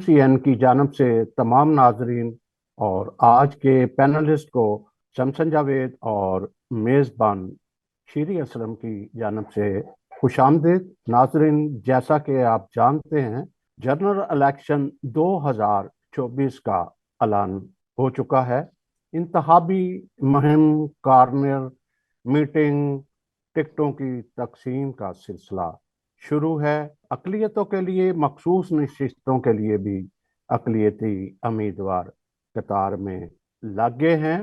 MCN की जानब से तमाम नाजरीन और आज के पैनलिस्ट को शमसन जावेद और मेज़बान शीरी असलम की जानब से खुशामदीद। नाजरीन, जैसा कि आप जानते हैं, जनरल इलेक्शन 2024 का ऐलान हो चुका है। इंतखाबी मुहिम, कार्नर मीटिंग, टिकटों की तकसीम का सिलसिला शुरू है। अकलियतों के लिए मखसूस नशिस्तों के लिए भी अकलियती उम्मीदवार कतार में लगे हैं।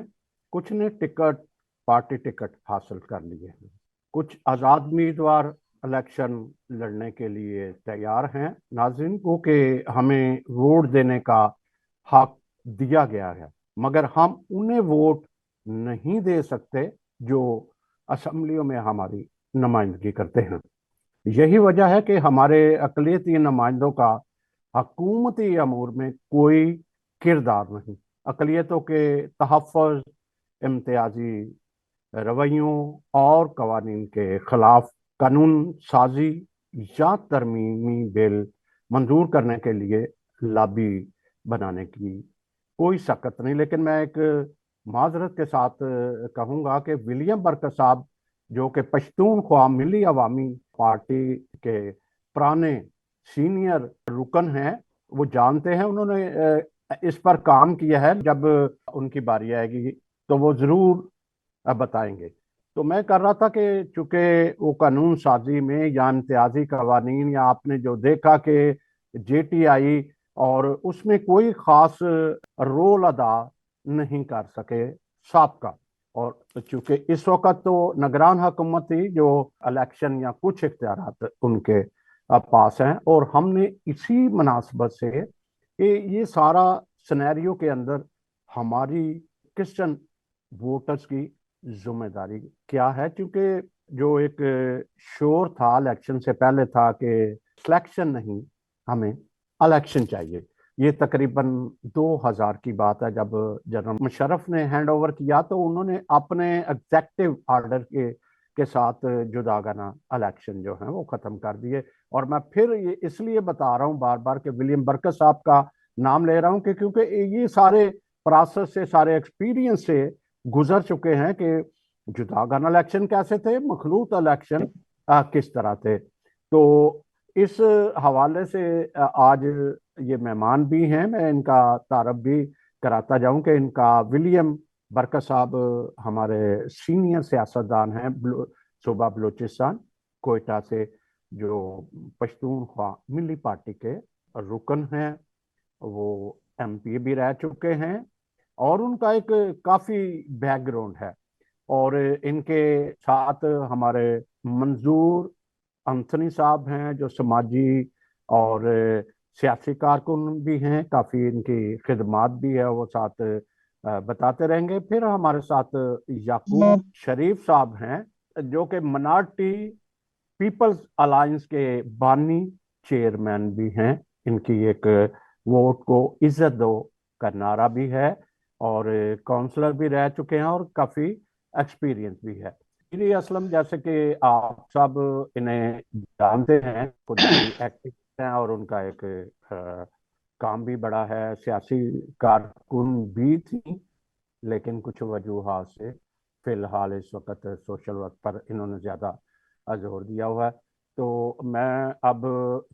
कुछ ने पार्टी टिकट हासिल कर लिए हैं। कुछ आज़ाद उम्मीदवार इलेक्शन लड़ने के लिए तैयार हैं। नाज़रीन को कि हमें वोट देने का हक दिया गया है, मगर हम उन्हें वोट नहीं दे सकते जो असम्बलियों में हमारी नुमाइंदगी करते हैं। यही वजह है कि हमारे अक़लियती नुमाइंदों का हकूमती अमूर में कोई किरदार नहीं। अक़लियतों के तहफ़्फ़ुज़, इम्तियाजी रवैयों और कवानीन के खिलाफ कानून साजी या तरमीमी बिल मंजूर करने के लिए लॉबी बनाने की कोई सख्त नहीं। लेकिन मैं एक माजरत के साथ कहूँगा कि विलियम बर्कर साहब, जो कि पश्तूनख्वा मिली अवामी पार्टी के पुराने सीनियर रुकन हैं, वो जानते हैं, उन्होंने इस पर काम किया है। जब उनकी बारी आएगी तो वो ज़रूर बताएंगे। तो मैं कर रहा था कि चूंकि वो कानून साजी में या इम्तियाजी कवानीन, या आपने जो देखा कि JTI और उसमें कोई ख़ास रोल अदा नहीं कर सके साबका। और चूंकि इस वक्त तो निगरान हुकूमत थी, जो इलेक्शन या कुछ इख्तियारात उनके पास हैं, और हमने इसी मुनासबत से कि ये सारा सिनेरियो के अंदर हमारी क्रिश्चियन वोटर्स की जिम्मेदारी क्या है। क्योंकि जो एक शोर था इलेक्शन से पहले था कि सिलेक्शन नहीं, हमें इलेक्शन चाहिए। ये तकरीबन 2000 की बात है। जब जनरल मुशर्रफ ने हैंड ओवर किया तो उन्होंने अपने एग्जेक्टिव ऑर्डर के साथ जुदागाना इलेक्शन जो है वो खत्म कर दिए। और मैं फिर ये इसलिए बता रहा हूँ बार बार कि विलियम बर्कर साहब का नाम ले रहा हूँ कि क्योंकि ये सारे प्रोसेस से, सारे एक्सपीरियंस से गुजर चुके हैं कि जुदागाना इलेक्शन कैसे थे, मखलूत इलेक्शन किस तरह थे। तो इस हवाले से आज ये मेहमान भी हैं, मैं इनका तारफ भी कराता जाऊं कि इनका विलियम बरकत साहब हमारे सीनियर सियासतदान हैं, सूबा बलूचिस्तान कोयटा से, जो पश्तूनख्वा मिली पार्टी के रुकन हैं। वो MP भी रह चुके हैं और उनका एक काफ़ी बैकग्राउंड है। और इनके साथ हमारे मंजूर अंथनी साहब हैं, जो समाजी और सियासी कारकुन भी हैं, काफ़ी इनकी खिदमात भी है, वो साथ बताते रहेंगे। फिर हमारे साथ याकूब शरीफ साहब हैं, जो कि मिनार्टी पीपल्स अलायंस के बानी चेयरमैन भी हैं। इनकी एक वोट को इज्जत दो का नारा भी है, और काउंसलर भी रह चुके हैं और काफ़ी एक्सपीरियंस भी है। शीरी असलम, जैसे कि आप सब इन्हें जानते हैं, खुद भी एक्टिविस्ट हैं और उनका एक काम भी बड़ा है। सियासी कारकुन भी थी, लेकिन कुछ वजूहात से फिलहाल इस वक्त सोशल वर्क पर इन्होंने ज़्यादा जोर दिया हुआ है। तो मैं अब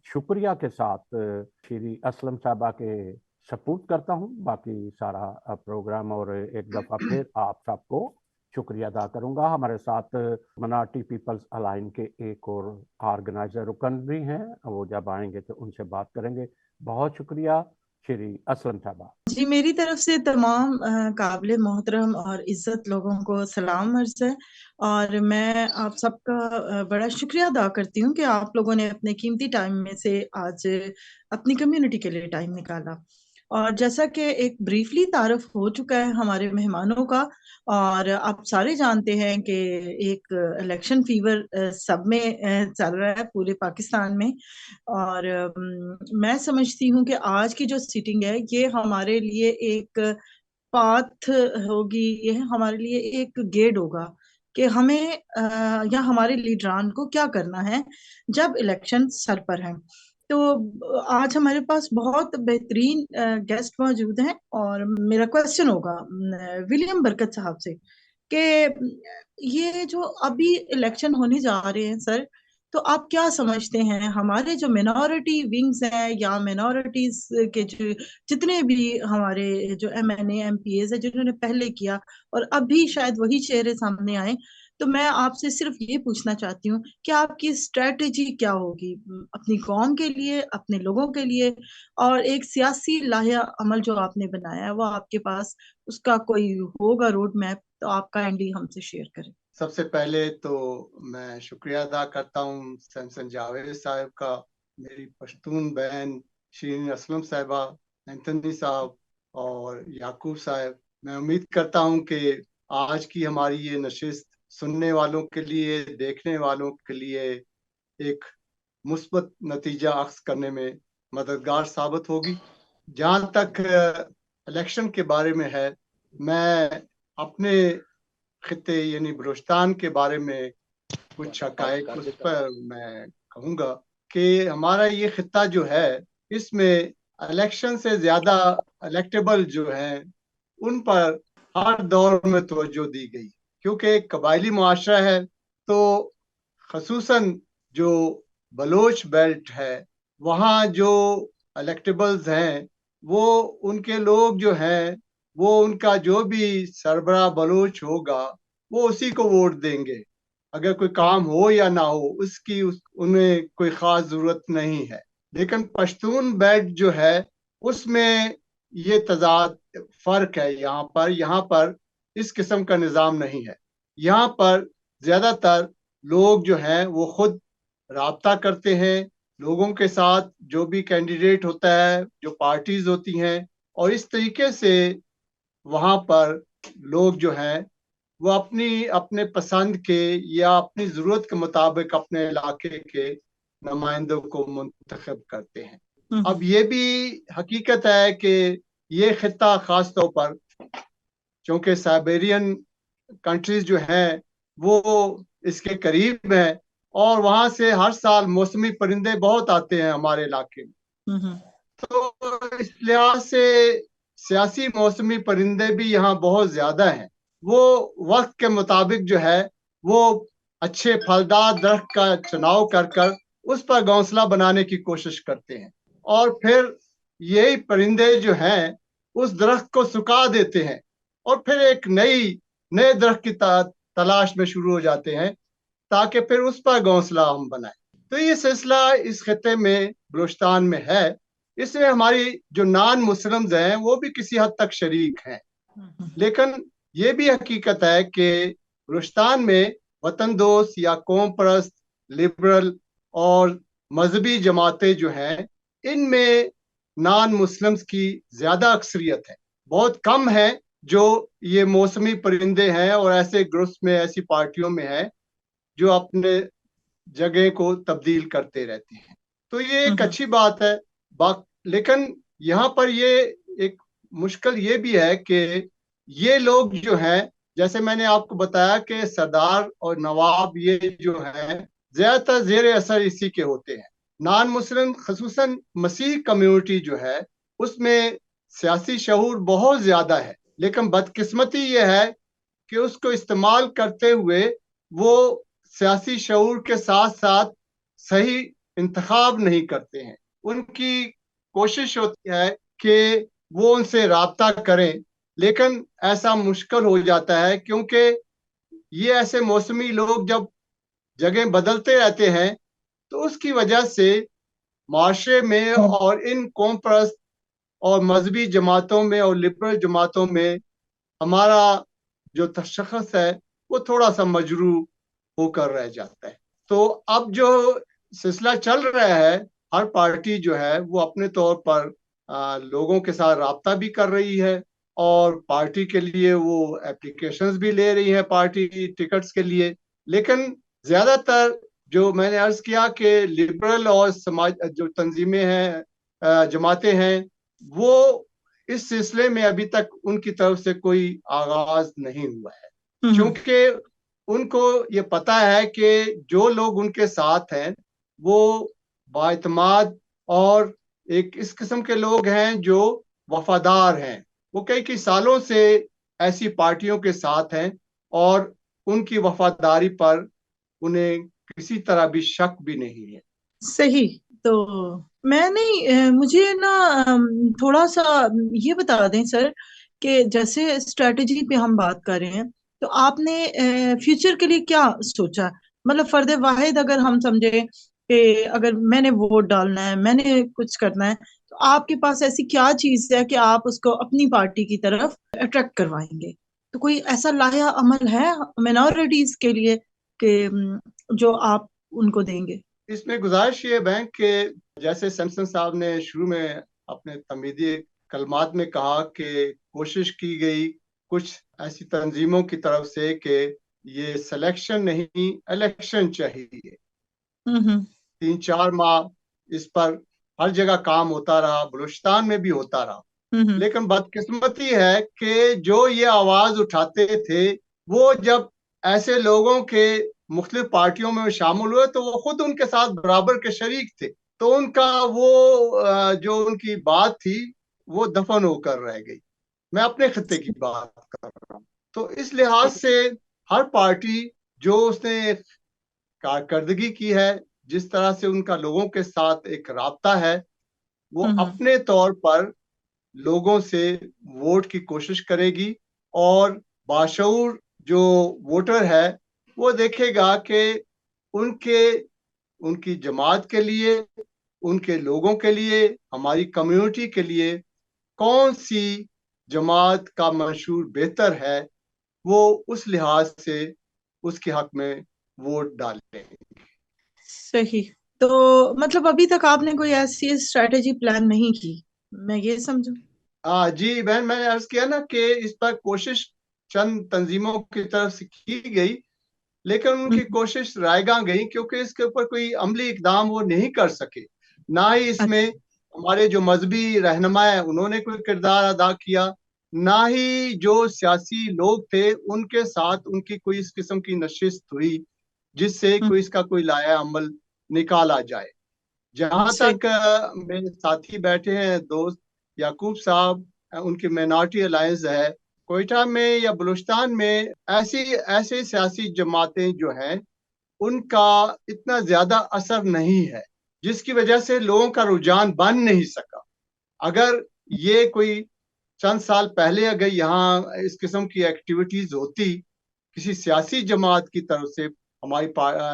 शुक्रिया के साथ श्री असलम साहबा के सपोर्ट करता हूँ बाकी सारा प्रोग्राम, और एक दफ़ा फिर आप सबको शुक्रिया अदा करूँगा। हमारे साथ मिनार्टी पीपल्स अलायंस के एक और ऑर्गेनाइजर रुकन भी हैं, वो जब आएंगे तो उनसे बात करेंगे। बहुत शुक्रिया श्री असलम साहबा। जी, मेरी तरफ से तमाम काबिल मोहतरम और इज्जत लोगों को सलाम अर्ज़ है। और मैं आप सबका बड़ा शुक्रिया अदा करती हूँ कि आप लोगों ने अपने कीमती टाइम में से आज अपनी कम्युनिटी के लिए टाइम निकाला। और जैसा कि एक ब्रीफली तारफ हो चुका है हमारे मेहमानों का, और आप सारे जानते हैं कि एक इलेक्शन फीवर सब में चल रहा है पूरे पाकिस्तान में। और मैं समझती हूँ कि आज की जो सीटिंग है ये हमारे लिए एक पाथ होगी, ये हमारे लिए एक गेट होगा कि हमें या हमारे लीडरान को क्या करना है जब इलेक्शन सर पर है। तो आज हमारे पास बहुत बेहतरीन गेस्ट मौजूद हैं, और मेरा क्वेश्चन होगा विलियम बरकत साहब से कि ये जो अभी इलेक्शन होने जा रहे हैं सर, तो आप क्या समझते हैं हमारे जो मिनॉरिटी विंग्स हैं या मिनॉरिटीज के जो जितने भी हमारे जो एमएनए एमपीएस है जिन्होंने पहले किया और अभी शायद वही चेहरे सामने आए, तो मैं आपसे सिर्फ ये पूछना चाहती हूँ कि आपकी स्ट्रेटेजी क्या होगी अपनी कौम के लिए, अपने लोगों के लिए, और एक सियासी लाया अमल जो आपने बनाया है वो आपके पास उसका कोई होगा रोड मैप, तो आप काइंडली हमसे शेयर करें। सबसे पहले तो मैं शुक्रिया अदा करता हूँ सैमसन जावेद साहब का, मेरी पश्तून बहन शीरीन असलम साहिबा, एंथनी साहब और याकूब साहब। मैं उम्मीद करता हूँ कि आज की हमारी ये नशिस्त सुनने वालों के लिए, देखने वालों के लिए एक मुस्बत नतीजा अक्स करने में मददगार साबित होगी। जहाँ तक इलेक्शन के बारे में है, मैं अपने खिते यानी बलूचिस्तान के बारे में कुछ हकायक उस पर मैं कहूँगा कि हमारा ये खिता जो है, इसमें इलेक्शन से ज्यादा इलेक्टेबल जो हैं उन पर हर दौर में तवज्जो दी गई, क्योंकि एक कबायली मुआशरा है। तो खसूसन जो बलोच बेल्ट है, वहाँ जो इलेक्टेबल्स हैं, वो उनके लोग जो हैं, वो उनका जो भी सरबरा बलोच होगा वो उसी को वोट देंगे। अगर कोई काम हो या ना हो उसकी उन्हें कोई खास जरूरत नहीं है। लेकिन पश्तून बेल्ट जो है उसमें ये तजाद फर्क है। यहाँ पर इस किस्म का निज़ाम नहीं है। यहाँ पर ज्यादातर लोग जो हैं वो खुद राब्ता करते हैं लोगों के साथ, जो भी कैंडिडेट होता है, जो पार्टीज होती हैं, और इस तरीके से वहां पर लोग जो हैं वो अपनी अपने पसंद के या अपनी जरूरत के मुताबिक अपने इलाके के नुमाइंदों को मुंतखब करते हैं। अब ये भी हकीकत है कि ये खिता खास तौर पर चूंकि साइबेरियन कंट्रीज जो हैं वो इसके करीब हैं, और वहां से हर साल मौसमी परिंदे बहुत आते हैं हमारे इलाके में। तो इस लिहाज से सियासी मौसमी परिंदे भी यहाँ बहुत ज्यादा हैं। वो वक्त के मुताबिक जो है वो अच्छे फलदार दरख्त का चुनाव कर कर उस पर घोंसला बनाने की कोशिश करते हैं, और फिर यही परिंदे जो हैं उस दरख्त को सुखा देते हैं, और फिर एक नए दरख्त की तलाश में शुरू हो जाते हैं ताकि फिर उस पर घोंसला हम बनाए। तो ये सिलसिला इस खिते में बलूचिस्तान में है। इसमें हमारी जो नॉन मुस्लिम्स हैं वो भी किसी हद तक शरीक हैं। लेकिन ये भी हकीकत है कि बलूचिस्तान में वतन दोस्त या कौम परस्त, लिबरल और मजहबी जमातें जो हैं, इनमें नॉन मुस्लिम्स की ज्यादा अक्सरियत है। बहुत कम है जो ये मौसमी परिंदे हैं और ऐसे ग्रुप्स में, ऐसी पार्टियों में है जो अपने जगह को तब्दील करते रहते हैं। तो ये एक अच्छी बात है। लेकिन यहाँ पर ये एक मुश्किल ये भी है कि ये लोग जो हैं, जैसे मैंने आपको बताया कि सरदार और नवाब ये जो हैं ज्यादातर जेर असर इसी के होते हैं। नॉन मुस्लिम खसूसन मसीह कम्युनिटी जो है उसमें सियासी शऊर बहुत ज्यादा है, लेकिन बदकिस्मती ये है कि उसको इस्तेमाल करते हुए वो सियासी शऊर के साथ साथ सही इंतखाब नहीं करते हैं। उनकी कोशिश होती है कि वो उनसे राब्ता करें, लेकिन ऐसा मुश्किल हो जाता है क्योंकि ये ऐसे मौसमी लोग जब जगह बदलते रहते हैं तो उसकी वजह से माशरे में और इन कौम परस्त और मजहबी जमातों में और लिबरल जमातों में हमारा जो तशख़्ख़ुस है वो थोड़ा सा मजरू होकर रह जाता है। तो अब जो सिलसिला चल रहा है, हर पार्टी जो है वो अपने तौर पर लोगों के साथ राब्ता भी कर रही है, और पार्टी के लिए वो एप्लीकेशंस भी ले रही है पार्टी टिकट्स के लिए। लेकिन ज्यादातर जो मैंने अर्ज किया कि लिबरल और समाज जो तंजीमें हैं, जमातें हैं, वो इस सिलसिले में अभी तक उनकी तरफ से कोई आगाज नहीं हुआ है, क्योंकि उनको ये पता है कि जो लोग उनके साथ हैं वो बाएतमाद और एक इस किस्म के लोग हैं जो वफादार हैं। वो कई सालों से ऐसी पार्टियों के साथ हैं और उनकी वफादारी पर उन्हें किसी तरह भी शक भी नहीं है। सही। तो मैं नहीं मुझे ना थोड़ा सा ये बता दें सर कि जैसे स्ट्रेटजी पे हम बात कर रहे हैं, तो आपने फ्यूचर के लिए क्या सोचा? मतलब फर्द वाहिद अगर हम समझे कि अगर मैंने वोट डालना है, मैंने कुछ करना है, तो आपके पास ऐसी क्या चीज है कि आप उसको अपनी पार्टी की तरफ अट्रैक्ट करवाएंगे? तो कोई ऐसा लाया अमल है मिनॉरिटीज के लिए कि जो आप उनको देंगे? इसमें गुजारिश ये बैंक के जैसे सैमसन साहब ने शुरू में अपने तमीदी कलमात में कहा कि कोशिश की गई कुछ ऐसी तंजीमों की तरफ से कि ये सिलेक्शन नहीं इलेक्शन चाहिए। हम्म 3-4 माह इस पर हर जगह काम होता रहा, बलूचिस्तान में भी होता रहा। हम्म लेकिन बदकिस्मती है कि जो ये आवाज उठाते थे वो जब ऐसे लोगों के मुख्तलिफ पार्टियों में शामिल हुए तो वो खुद उनके साथ बराबर के शरीक थे, तो उनका वो जो उनकी बात थी वो दफन होकर रह गई। मैं अपने खत्ते की बात कर रहा हूँ। तो इस लिहाज से हर पार्टी जो उसने कारकर्दगी की है, जिस तरह से उनका लोगों के साथ एक राब्ता है, वो हम्म अपने तौर पर लोगों से वोट की कोशिश करेगी और बाशऊर जो वोटर है वो देखेगा कि उनके उनकी जमात के लिए, उनके लोगों के लिए, हमारी कम्युनिटी के लिए कौन सी जमात का मंशूर बेहतर है, वो उस लिहाज से उसके हक में वोट डालें। सही। तो मतलब अभी तक आपने कोई ऐसी स्ट्रेटेजी प्लान नहीं की, मैं ये समझूं? जी बहन, मैंने अर्ज किया ना कि इस पर कोशिश चंद तंजीमों की तरफ से की गई, लेकिन उनकी हम्म, कोशिश रायगा गई क्योंकि इसके ऊपर कोई अमली इकदाम वो नहीं कर सके। ना ही इसमें अच्छा। हमारे जो मजहबी रहनुमा है उन्होंने कोई किरदार अदा किया, ना ही जो सियासी लोग थे उनके साथ उनकी कोई इस किस्म की नशिस्त हुई जिससे हम्म, कोई इसका कोई लाया अमल निकाला जाए। जहां सही। तक मेरे साथी बैठे हैं दोस्त याकूब साहब, उनकी माइनॉरिटी अलायंस है कोयटा में या बलूचिस्तान में, ऐसी ऐसी सियासी जमातें जो हैं उनका इतना ज्यादा असर नहीं है जिसकी वजह से लोगों का रुझान बन नहीं सका। अगर ये कोई चंद साल पहले अगर यहाँ इस किस्म की एक्टिविटीज होती किसी सियासी जमात की तरफ से, हमारी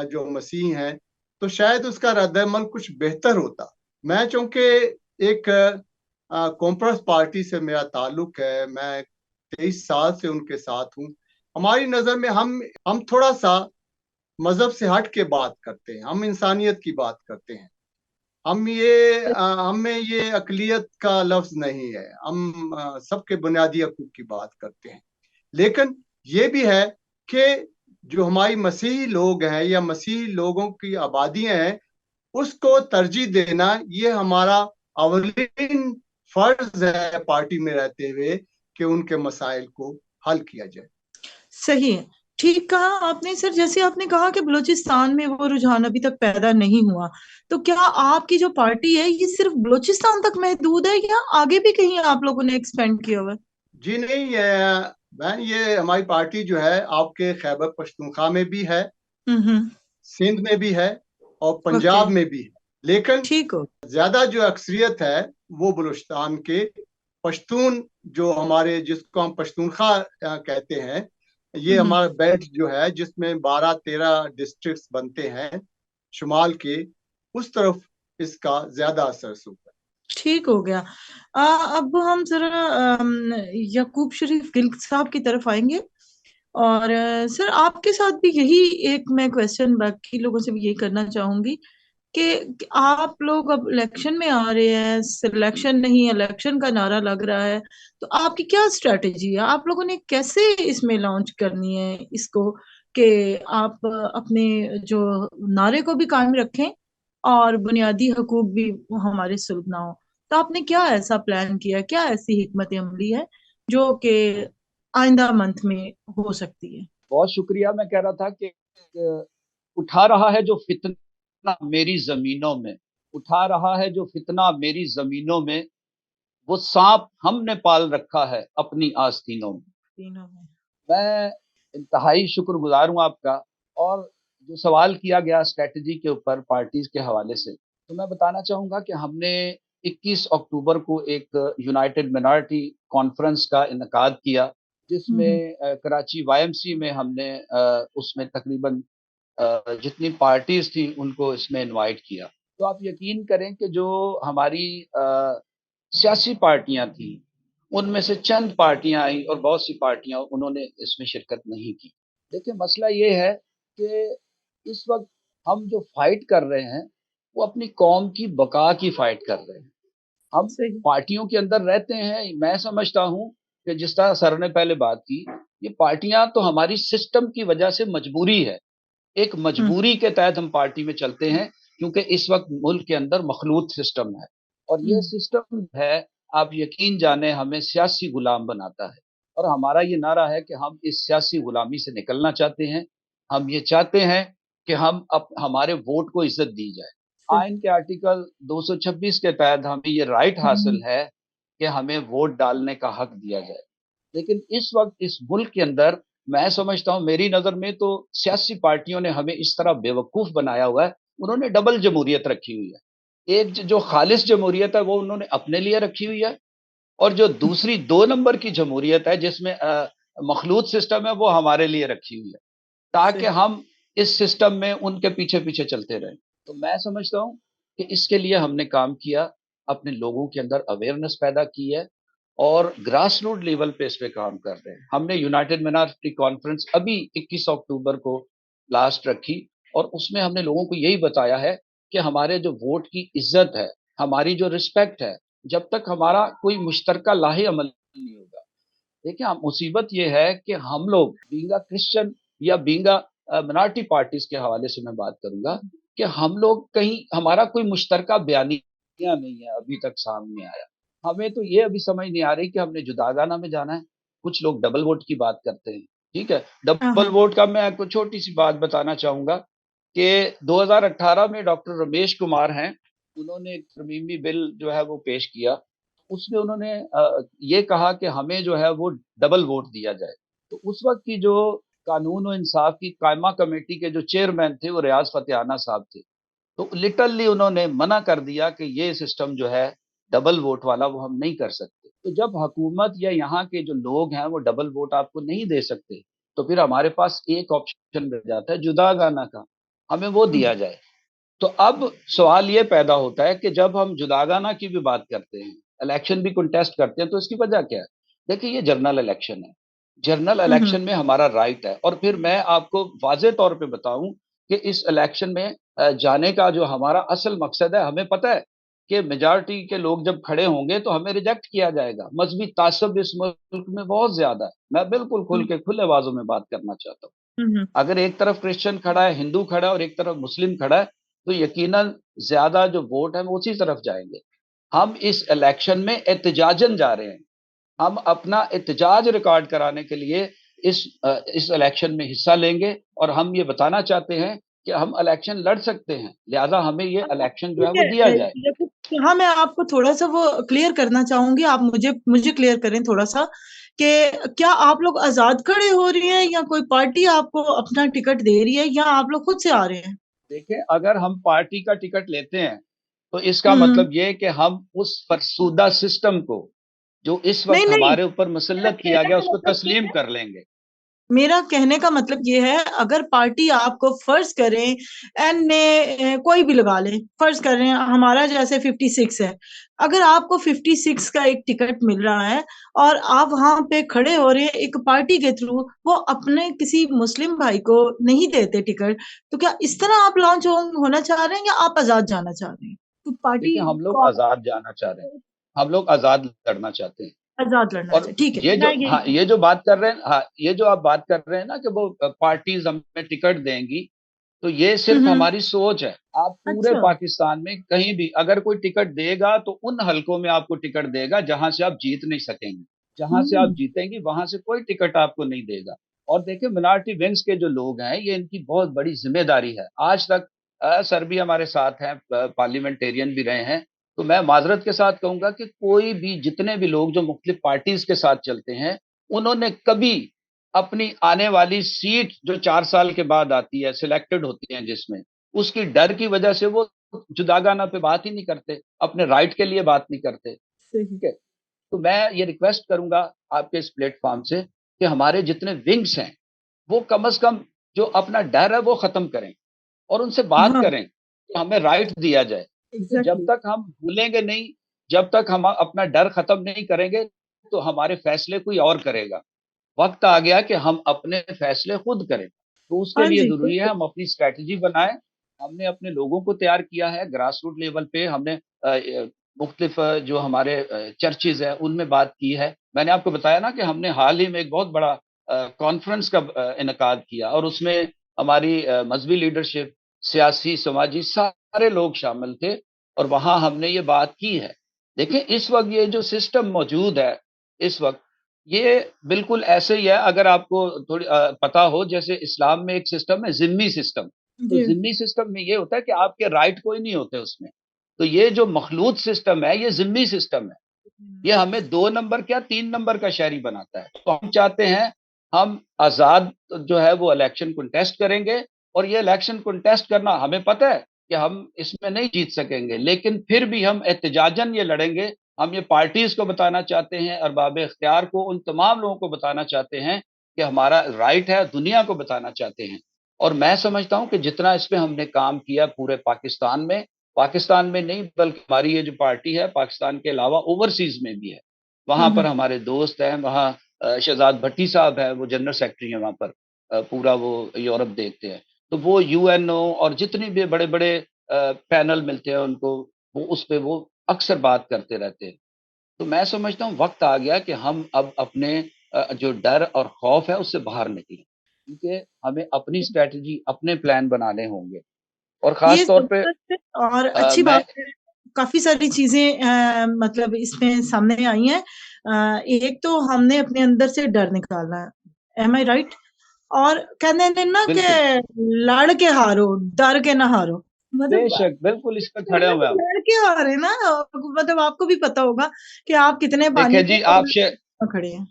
जो मसीह हैं, तो शायद उसका रद्द-ए-अमल कुछ बेहतर होता। मैं चूंकि एक कॉन्फ्रेंस पार्टी से मेरा ताल्लुक है, मैं 23 साल से उनके साथ हूँ। हमारी नजर में हम थोड़ा सा मजहब से हट के बात करते हैं, हम इंसानियत की बात करते हैं। हम में ये अकलियत का लफ्ज नहीं है, हम सबके बुनियादी हकूक की बात करते हैं। लेकिन ये भी है कि जो हमारी मसीही लोग हैं या मसीही लोगों की आबादियां हैं उसको तरजीह देना ये हमारा अवलीन फर्ज है पार्टी में रहते हुए कि उनके मसाइल को हल किया जाए। सही है। ठीक कहा आपने सर। जैसे आपने कहा कि बलूचिस्तान में वो रुझान अभी तक पैदा नहीं हुआ, तो क्या आपकी जो पार्टी है ये सिर्फ बलूचिस्तान तक महदूद है या आगे भी कहीं आप लोगों ने एक्सपेंड किया हुआ है? जी नहीं, बहन, ये हमारी पार्टी जो है आपके खैबर पख्तूनख्वा में भी है, हम्म। सिंध में भी है और ओके। पंजाब में भी है। लेकिन ठीक हो। ज्यादा जो अक्सरियत है वो बलूचिस्तान के पश्तून, जो हमारे जिसको हम पश्तूनख्वा कहते हैं, ये हम्म। हमारा बेल्ट जो है जिसमें 12-13 डिस्ट्रिक्ट्स बनते हैं शुमाल के, उस तरफ इसका ज्यादा असर सूखा। ठीक हो गया। अब हम जरा यकूब शरीफ गिल साहब की तरफ आएंगे। और सर आपके साथ भी यही एक मैं क्वेश्चन बाकी लोगों से भी यही करना चाहूंगी कि आप लोग अब इलेक्शन में आ रहे हैं, सिलेक्शन नहीं इलेक्शन का नारा लग रहा है, तो आपकी क्या स्ट्रेटेजी है? आप लोगों ने कैसे इसमें लॉन्च करनी है इसको कि आप अपने जो नारे को भी कायम रखें और बुनियादी हकूक भी हमारे सुलभ ना हो? तो आपने क्या ऐसा प्लान किया, क्या ऐसी हिकमत अमली है जो कि आइंदा मंथ में हो सकती है? बहुत शुक्रिया। मैं कह रहा था कि उठा रहा है जो फितना मेरी जमीनों में, उठा रहा है जो फितना मेरी जमीनों में, वो सांप हमने पाल रखा है अपनी आस्तीनों में। तीनों में। मैं इंतहाई शुक्रगुजार हूं आपका। और जो सवाल किया गया स्ट्रेटजी के ऊपर पार्टीज के हवाले से, तो मैं बताना चाहूंगा कि हमने 21 अक्टूबर को एक यूनाइटेड मिनॉरिटी कॉन्फ्रेंस का इनकाद किया, जिसमें कराची वाईएमसी में हमने उसमें तकरीबन जितनी पार्टीज थी उनको इसमें इनवाइट किया। तो आप यकीन करें कि जो हमारी सियासी पार्टियां थी, उनमें से चंद पार्टियां आई और बहुत सी पार्टियां उन्होंने इसमें शिरकत नहीं की। देखिए, मसला ये है कि इस वक्त हम जो फाइट कर रहे हैं वो अपनी कौम की बका की फाइट कर रहे हैं। हम सही। पार्टियों के अंदर रहते हैं। मैं समझता हूं कि जिस तरह सर ने पहले बात की, ये पार्टियां तो हमारी सिस्टम की वजह से मजबूरी है। एक मजबूरी के तहत हम पार्टी में चलते हैं, क्योंकि इस वक्त मुल्क के अंदर मखलूत सिस्टम है और ये सिस्टम है, आप यकीन जाने, हमें सियासी गुलाम बनाता है। और हमारा ये नारा है कि हम इस सियासी गुलामी से निकलना चाहते हैं। हम ये चाहते हैं कि हमारे वोट को इज्जत दी जाए। आइन के आर्टिकल 226 के तहत हमें ये राइट हासिल है कि हमें वोट डालने का हक दिया जाए। लेकिन इस वक्त इस मुल्क के अंदर मैं समझता हूं, मेरी नजर में तो सियासी पार्टियों ने हमें इस तरह बेवकूफ बनाया हुआ है। उन्होंने डबल जमहूरियत रखी हुई है। एक जो खालिस जमहूरियत है वो उन्होंने अपने लिए रखी हुई है, और जो दूसरी 2 नंबर की जमहूरियत है जिसमें मखलूत सिस्टम है, वो हमारे लिए रखी हुई है, ताकि हम इस सिस्टम में उनके पीछे पीछे चलते रहें। तो मैं समझता हूं कि इसके लिए हमने काम किया, अपने लोगों के अंदर अवेयरनेस पैदा की है और ग्रास रूट लेवल पे इस पे काम कर रहे हैं। हमने यूनाइटेड मिनॉरिटी कॉन्फ्रेंस अभी 21 अक्टूबर को लास्ट रखी, और उसमें हमने लोगों को यही बताया है कि हमारे जो वोट की इज्जत है, हमारी जो रिस्पेक्ट है, जब तक हमारा कोई मुश्तरका लाहे अमल नहीं होगा। देखिए, मुसीबत ये है कि हम लोग बींगा क्रिश्चियन या बींगा मिनॉरिटी पार्टीज के हवाले से मैं बात करूंगा कि हम लोग कहीं हमारा कोई मुश्तरका बयानिया नहीं है अभी तक सामने आया। हमें तो ये अभी समझ नहीं आ रही कि हमने जुदागाना में जाना है। कुछ लोग डबल वोट की बात करते हैं, ठीक है। डबल वोट का मैं आपको छोटी सी बात बताना चाहूंगा कि 2018 में डॉक्टर रमेश कुमार हैं, उन्होंने एक तरमीमी बिल जो है वो पेश किया। उसमें उन्होंने ये कहा कि हमें जो है वो डबल वोट दिया जाए। तो उस वक्त की जो कानून और इंसाफ की कायमा कमेटी के जो चेयरमैन थे वो रियाज फतेहाना साहब थे। तो लिटरली उन्होंने मना कर दिया कि ये सिस्टम जो है डबल वोट वाला वो हम नहीं कर सकते। तो जब हुकूमत या यहाँ के जो लोग हैं वो डबल वोट आपको नहीं दे सकते, तो फिर हमारे पास एक ऑप्शन रह जाता है जुदागाना का, हमें वो दिया जाए। तो अब सवाल ये पैदा होता है कि जब हम जुदागाना की भी बात करते हैं, इलेक्शन भी कंटेस्ट करते हैं, तो इसकी वजह क्या है? देखिए, ये जनरल इलेक्शन है। जनरल इलेक्शन में हमारा राइट है। और फिर मैं आपको वाज़ेह तौर पे बताऊं कि इस इलेक्शन में जाने का जो हमारा असल मकसद है, हमें पता है कि मेजॉरिटी के लोग जब खड़े होंगे तो हमें रिजेक्ट किया जाएगा। मजहबी तासब इस मुल्क में बहुत ज्यादा है। मैं बिल्कुल खुल के खुले आवाजों में बात करना चाहता हूँ। अगर एक तरफ क्रिश्चियन खड़ा है, हिंदू खड़ा है और एक तरफ मुस्लिम खड़ा है, तो यकीनन ज्यादा जो वोट है वो उसी तरफ जाएंगे। हम इस इलेक्शन में एहतजाजन जा रहे हैं। हम अपना एहतजाज रिकॉर्ड कराने के लिए इस इलेक्शन में हिस्सा लेंगे, और हम ये बताना चाहते हैं कि हम इलेक्शन लड़ सकते हैं, लिहाजा हमें ये इलेक्शन जो है ठीक वो दिया है। जाए। हाँ, मैं आपको थोड़ा सा वो क्लियर करना चाहूंगी, आप मुझे मुझे क्लियर करें थोड़ा सा कि क्या आप लोग आजाद खड़े हो रही हैं या कोई पार्टी आपको अपना टिकट दे रही है या आप लोग खुद से आ रहे हैं? देखिए, अगर हम पार्टी का टिकट लेते हैं तो इसका हम्म। मतलब ये है कि हम उस फरसूदा सिस्टम को जो इस नहीं वक्त नहीं, हमारे ऊपर मेरा मुसल्लत किया कहने गया का उसको मतलब ये तस्लीम है, कर लेंगे। मेरा कहने का मतलब ये है, अगर पार्टी आपको फर्ज करें एन ने कोई भी लगा लें, फर्ज कर रहे हैं हमारा जैसे 56 है, अगर आपको 56 का एक टिकट मिल रहा है और आप वहां पे खड़े हो रहे हैं एक पार्टी के थ्रू, वो अपने किसी मुस्लिम भाई को नहीं देते टिकट, तो क्या इस तरह आप लॉन्च होना चाह रहे हैं या आप आजाद जाना चाह रहे हैं? तो पार्टी देखिए, हम लोग को आजाद जाना चाह रहे हैं, हम लोग आजाद लड़ना चाहते हैं। आजाद लड़ना और चाहिए, ठीक है, ये जो, मैं यही हाँ, ये जो बात कर रहे हैं, हाँ, ये जो आप बात कर रहे हैं ना कि वो पार्टीज हमें टिकट देंगी, तो ये सिर्फ हम्म। हमारी सोच है। आप पूरे अच्छा। पाकिस्तान में कहीं भी अगर कोई टिकट देगा तो उन हलकों में आपको टिकट देगा जहां से आप जीत नहीं सकेंगे। जहां से आप हम्म। जीतेंगे वहां से कोई टिकट आपको नहीं देगा। और देखिए, मिनारिटी विंग्स के जो लोग हैं, ये इनकी बहुत बड़ी जिम्मेदारी है। आज तक सर भी हमारे साथ हैं, पार्लियामेंटेरियन भी रहे हैं। तो मैं माजरत के साथ कहूंगा कि कोई भी, जितने भी लोग जो मुख्तलिफ पार्टीज के साथ चलते हैं, उन्होंने कभी अपनी आने वाली सीट जो 4 साल के बाद आती है, सिलेक्टेड होती है जिसमें, उसकी डर की वजह से वो जुदागाना पे बात ही नहीं करते, अपने राइट के लिए बात नहीं करते। सही। ठीक है। तो मैं ये रिक्वेस्ट करूंगा आपके इस प्लेटफॉर्म से कि हमारे जितने विंग्स हैं वो कम से कम जो अपना डर है वो खत्म करें और उनसे बात हाँ, करें कि हमें राइट दिया जाए। क्योंकि जब एग्जैक्टली। तक हम भूलेंगे नहीं, जब तक हम अपना डर खत्म नहीं करेंगे, तो हमारे फैसले कोई और करेगा। वक्त आ गया कि हम अपने फैसले खुद करें। तो उसके हाँ लिए जी, जरूरी है बिल्कुल। हम अपनी स्ट्रैटेजी बनाएं। हमने अपने लोगों को तैयार किया है ग्रास रूट लेवल पे। हमने मुख्तलिफ जो हमारे चर्चेज है उनमें बात की है। मैंने आपको बताया ना कि हमने हाल ही में एक बहुत बड़ा कॉन्फ्रेंस का इनकाद किया और उसमें हमारी मजहबी लीडरशिप, सियासी, समाजी सारे लोग शामिल थे और वहां हमने ये बात की है। देखिए, इस वक्त ये जो सिस्टम मौजूद है इस वक्त, ये बिल्कुल ऐसे ही है। अगर आपको थोड़ी पता हो, जैसे इस्लाम में एक सिस्टम है जिम्मी सिस्टम। तो जी। जिम्मी सिस्टम में ये होता है कि आपके राइट कोई नहीं होते उसमें। तो ये जो मखलूत सिस्टम है ये जिम्मी सिस्टम है। ये हमें 2 नंबर क्या 3 नंबर का शहरी बनाता है। तो हम चाहते हैं हम आजाद जो है वो इलेक्शन कंटेस्ट करेंगे। और ये इलेक्शन कंटेस्ट करना, हमें पता है कि हम इसमें नहीं जीत सकेंगे, लेकिन फिर भी हम एहतजाजन ये लड़ेंगे। हम ये पार्टीज को बताना चाहते हैं, अरबाब इख्तियार को, उन तमाम लोगों को बताना चाहते हैं कि हमारा राइट है, दुनिया को बताना चाहते हैं। और मैं समझता हूं कि जितना इस पे हमने काम किया पूरे पाकिस्तान में नहीं, बल्कि हमारी ये जो पार्टी है पाकिस्तान के अलावा ओवरसीज में भी है। वहां पर हमारे दोस्त हैं। वहाँ शहजाद भट्टी साहब है, वो जनरल सेक्रेटरी है वहां पर। पूरा वो यूरोप देखते हैं। तो वो यूएनओ और जितनी भी बड़े बड़े पैनल मिलते हैं उनको, वो उस पे वो अक्सर बात करते रहते हैं। तो मैं समझता हूँ वक्त आ गया कि हम अब अपने जो डर और खौफ है उससे बाहर निकलें, क्योंकि हमें अपनी स्ट्रेटजी, अपने प्लान बनाने होंगे। और ये खास तौर पे जबरदस्त है और अच्छी मैं बात है। काफी सारी चीजें मतलब इसमें सामने आई हैं। एक तो हमने अपने अंदर से डर निकालना है। एम आई राइट? और कहते हैं ना कि बिल्कुल, लड़ के हारो, डर के ना हारो। मतलब बेशक, बिल्कुल इस पर खड़े करना हुए तो हम। लड़ के हारे ना। मतलब आपको भी पता होगा कि आप कितने पानी देखिए में जी, और आपसे खड़े हैं।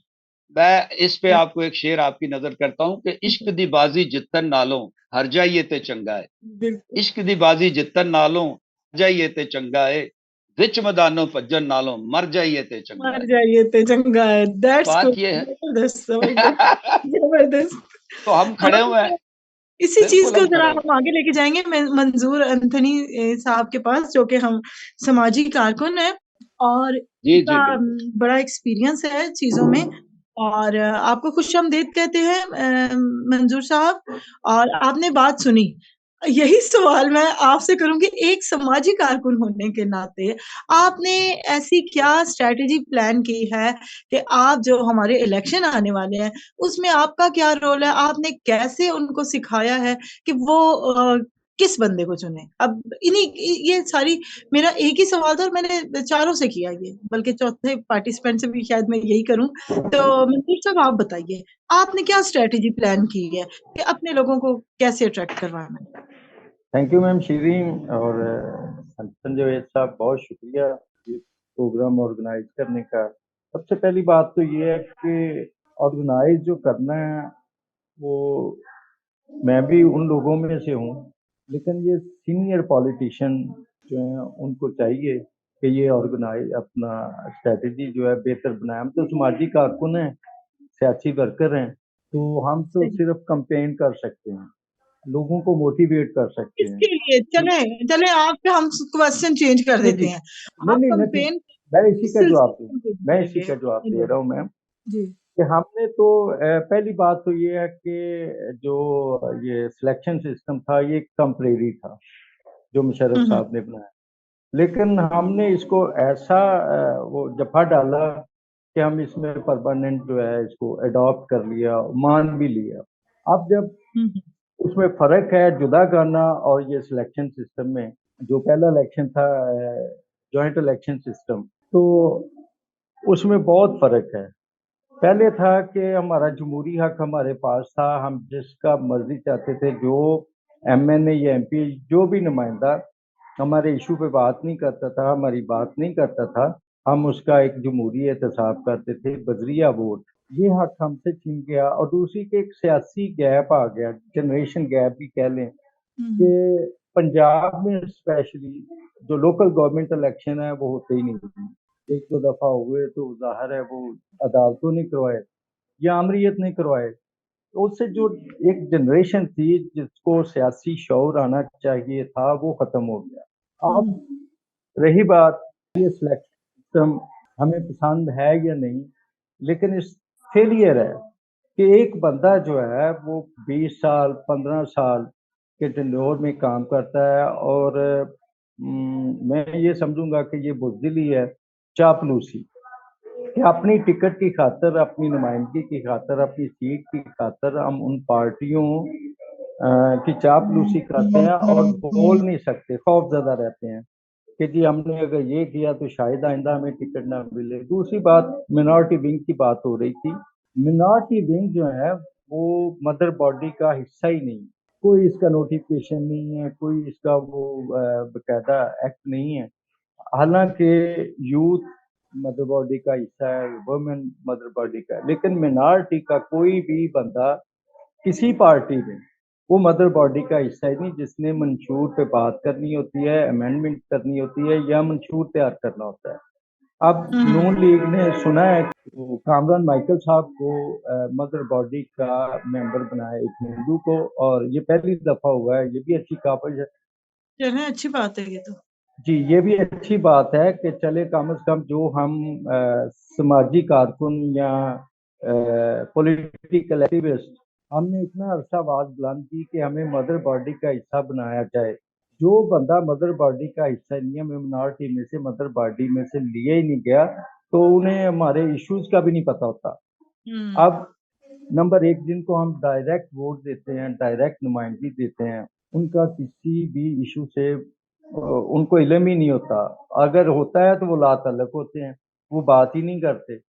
मैं इस पे आपको एक शेर आपकी नजर करता हूं कि इश्क दी बाजी जितन नालों हर जाइए ते चंगा है। बिल्कुल। इश्क दी बाजी जितन नालों हर जाइए ते चंगा है। विच मैदानों भज्जन नालों मर जाइए ते चंगा मर है। जाइए तो चंगा है। दैट्स बात गुड। ये है। जबरदस्त, जबरदस्त, जबरदस्त। तो हम खड़े हुए हैं। हम इसी चीज बिल्कुल को हम जरा खड़े हुए हम आगे लेके जाएंगे मंजूर एंथनी साहब के पास, जो कि हम समाजी कारकुन है और हैं। जी जी, इनका बिल्कुल। बड़ा एक्सपीरियंस है चीजों में। और आपको खुशामदीद कहते हैं मंजूर साहब। और आपने बात सुनी। यही सवाल मैं आपसे करूंगी, एक समाजी कारकुन होने के नाते आपने ऐसी क्या स्ट्रेटेजी प्लान की है कि आप जो हमारे इलेक्शन आने वाले हैं उसमें आपका क्या रोल है? आपने कैसे उनको सिखाया है कि वो किस बंदे को चुने? अब इन्हीं ये सारी मेरा एक ही सवाल था और मैंने चारों से किया ये, बल्कि चौथे पार्टिसिपेंट से भी शायद मैं यही करूं। तो मंजूर साहब आप बताइए, आपने क्या स्ट्रेटेजी प्लान की है कि अपने लोगों को कैसे अट्रैक्ट करवाना है? थैंक यू मैम शिरीन और संजय साहब, बहुत शुक्रिया ये प्रोग्राम ऑर्गेनाइज करने का। सबसे पहली बात तो ये है कि ऑर्गेनाइज जो करना है वो मैं भी उन लोगों में से हूँ, लेकिन ये सीनियर पॉलिटिशियन जो हैं उनको चाहिए कि ये ऑर्गेनाइज अपना स्ट्रेटजी जो है बेहतर बनाए। हम तो समाजी कारकुन हैं, सियासी वर्कर हैं, तो हम तो सही। सिर्फ कंपेन कर सकते हैं, लोगों को मोटिवेट कर सकते हैं। इसके लिए चले चले आप पे हम क्वेश्चन चेंज कर नहीं देते जी, हैं। नहीं आप नहीं नहीं, कंपेन मैं इसी किस का जवाब दूँ, सिलसिले में मैं इसी करेंगे? का जवाब दे रहा हूँ मैम। जी। कि हमने तो पहली बात तो ये है कि जो ये सिलेक्शन सिस्टम था ये टेम्परेरी था जो मुशर्रफ हम्म। साहब ने बनाया, लेकिन हमने इसको ऐसा वो जफा डाला कि हम इसमें परमानेंट जो है इसको अडॉप्ट कर लिया, मान भी लिया। अब जब हम्म। उसमें फर्क है जुदा करना और ये सिलेक्शन सिस्टम में, जो पहला इलेक्शन था जॉइंट इलेक्शन सिस्टम, तो उसमें बहुत फर्क है। पहले था कि हमारा जमहूरी हक हमारे पास था, हम जिसका मर्जी चाहते थे जो MNA या MP जो भी नुमाइंदा हमारे इशू पे बात नहीं करता था, हमारी बात नहीं करता था, हम उसका एक जमहूरी एहतसाब करते थे बजरिया वोट। ये हक हमसे छीन गया और दूसरी के एक सियासी गैप आ गया, जनरेशन गैप भी कह लें कि पंजाब में स्पेशली जो लोकल गवर्नमेंट इलेक्शन है वो होते ही नहीं। एक दो दफा हुए तो जाहिर है वो अदालतों ने करवाए या आमरीयत ने करवाए, तो उससे जो एक जनरेशन थी जिसको सियासी शऊर आना चाहिए था वो खत्म हो गया। अब रही बात ये सिलेक्शन हमें पसंद है या नहीं, लेकिन इस फेलियर है कि एक बंदा जो है वो 20 साल 15 साल के टेन्योर में काम करता है और मैं ये समझूंगा कि ये बुज़दिली है, चापलूसी, कि अपनी टिकट की खातर, अपनी नुमाइंदगी की खातर, अपनी सीट की खातर हम उन पार्टियों की चापलूसी करते हैं और बोल नहीं सकते, खौफजदा रहते हैं कि जी हमने अगर ये किया तो शायद आइंदा हमें टिकट ना मिले। दूसरी बात, मिनॉरिटी विंग की बात हो रही थी। मिनॉरिटी विंग जो है वो मदर बॉडी का हिस्सा ही नहीं, कोई इसका नोटिफिकेशन नहीं है, कोई इसका वो बकायदा एक्ट नहीं है। हालांकि यूथ मदर बॉडी का हिस्सा है, वुमेन मदर बॉडी का है, लेकिन मिनॉरिटी का कोई भी बंदा किसी पार्टी में वो मदर बॉडी का हिस्सा ही नहीं जिसने मंशूर पे बात करनी होती है, अमेंडमेंट करनी होती है या मंशूर तैयार करना होता है। अब नून लीग ने सुना है कि वो कामरान माइकल साहब को मदर बॉडी का मेंबर बनाया, एक हिंदू को, और ये पहली दफा हुआ है, ये भी अच्छी काबिज है। चलिए, अच्छी बात है ये तो। जी, ये भी अच्छी बात है कि चले कम से कम जो हम समाजी कारकुन या पॉलिटिकल एक्टिविस्ट, हमने इतना अरसा आवाज बुलंद की कि हमें मदर बॉडी का हिस्सा बनाया जाए। जो बंदा मदर बॉडी का हिस्सा नहीं है, मिनॉरिटी में से मदर बॉडी में से लिया ही नहीं गया, तो उन्हें हमारे इश्यूज का भी नहीं पता होता। अब नंबर एक, जिनको हम डायरेक्ट वोट देते हैं, डायरेक्ट नुमाइंदगी देते हैं, उनका किसी भी इशू से उनको इल्म ही नहीं होता। अगर होता है तो वो लातल्लुक होते हैं, वो बात ही नहीं करते।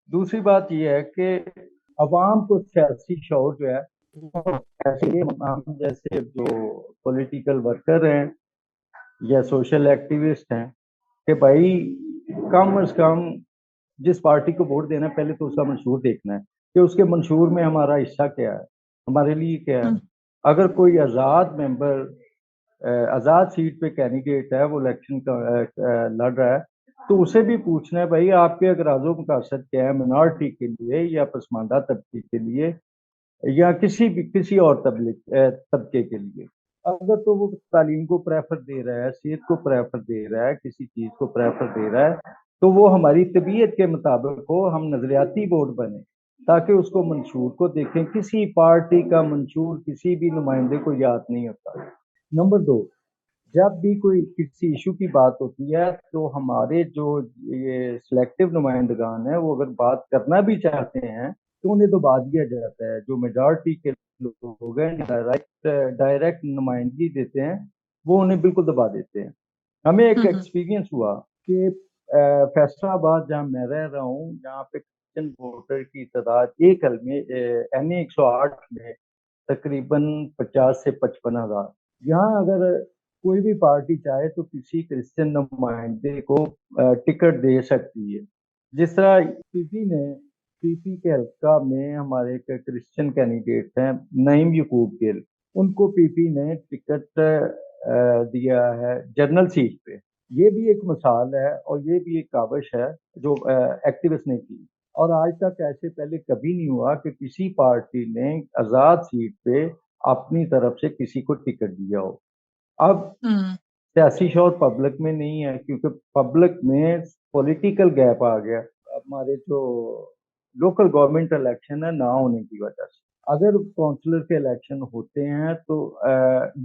दूसरी बात यह है कि अवाम को सियासी शऊर जो है वो ऐसे हम जैसे जो पॉलिटिकल वर्कर हैं या सोशल एक्टिविस्ट हैं कि भाई कम से कम जिस पार्टी को वोट देना है पहले तो उसका मंशूर देखना है कि उसके मंशूर में हमारा हिस्सा क्या है, हमारे लिए क्या है। अगर कोई आज़ाद मेंबर आज़ाद सीट पे कैंडिडेट है, वो इलेक्शन का लड़ रहा है, तो उसे भी पूछना है भाई आपके अगराज़ो मकासद क्या है, मिनॉरिटी के लिए या पसमानदा तबके के लिए या किसी और तबके के लिए। अगर तो वो तालीम को प्रेफर दे रहा है, सेहत को प्रेफर दे रहा है, किसी चीज़ को प्रेफर दे रहा है, तो वो हमारी तबीयत के मुताबिक हो, हम नजरियाती बोर्ड बने ताकि उसको मंशूर को देखें। किसी पार्टी का मंशूर किसी भी नुमाइंदे को याद नहीं होता। नंबर दो, जब भी कोई किसी इशू की बात होती है तो हमारे जो ये सिलेक्टिव नुमाइंदगान है वो अगर बात करना भी चाहते हैं तो उन्हें दबा दिया जाता है। जो मेजॉरिटी के लोग हैं डायरेक्ट नुमाइंदगी देते हैं वो उन्हें बिल्कुल दबा देते हैं। हमें एक एक्सपीरियंस हुआ कि फैसलाबाद जहाँ मैं रह रहा हूँ, यहाँ पे क्रिश्चियन वोटर की तादाद एक हल में NA 108 में तकरीबन 50 से 55 हजार। यहाँ अगर कोई भी पार्टी चाहे तो किसी क्रिश्चियन नुमाइंदे को टिकट दे सकती है। जिस तरह पीपी के हल्का में हमारे एक क्रिश्चियन कैंडिडेट हैं नईम यकूब गिल, उनको पीपी ने टिकट दिया है जनरल सीट पे। ये भी एक मिसाल है और ये भी एक काविश है जो एक्टिविस्ट ने की। और आज तक ऐसे पहले कभी नहीं हुआ कि किसी पार्टी ने आजाद सीट पे अपनी तरफ से किसी को टिकट दिया हो। अब सियासी शोर पब्लिक में नहीं है क्योंकि पब्लिक में पॉलिटिकल गैप आ गया हमारे जो लोकल गवर्नमेंट इलेक्शन है ना होने की वजह से। अगर काउंसलर के इलेक्शन होते हैं तो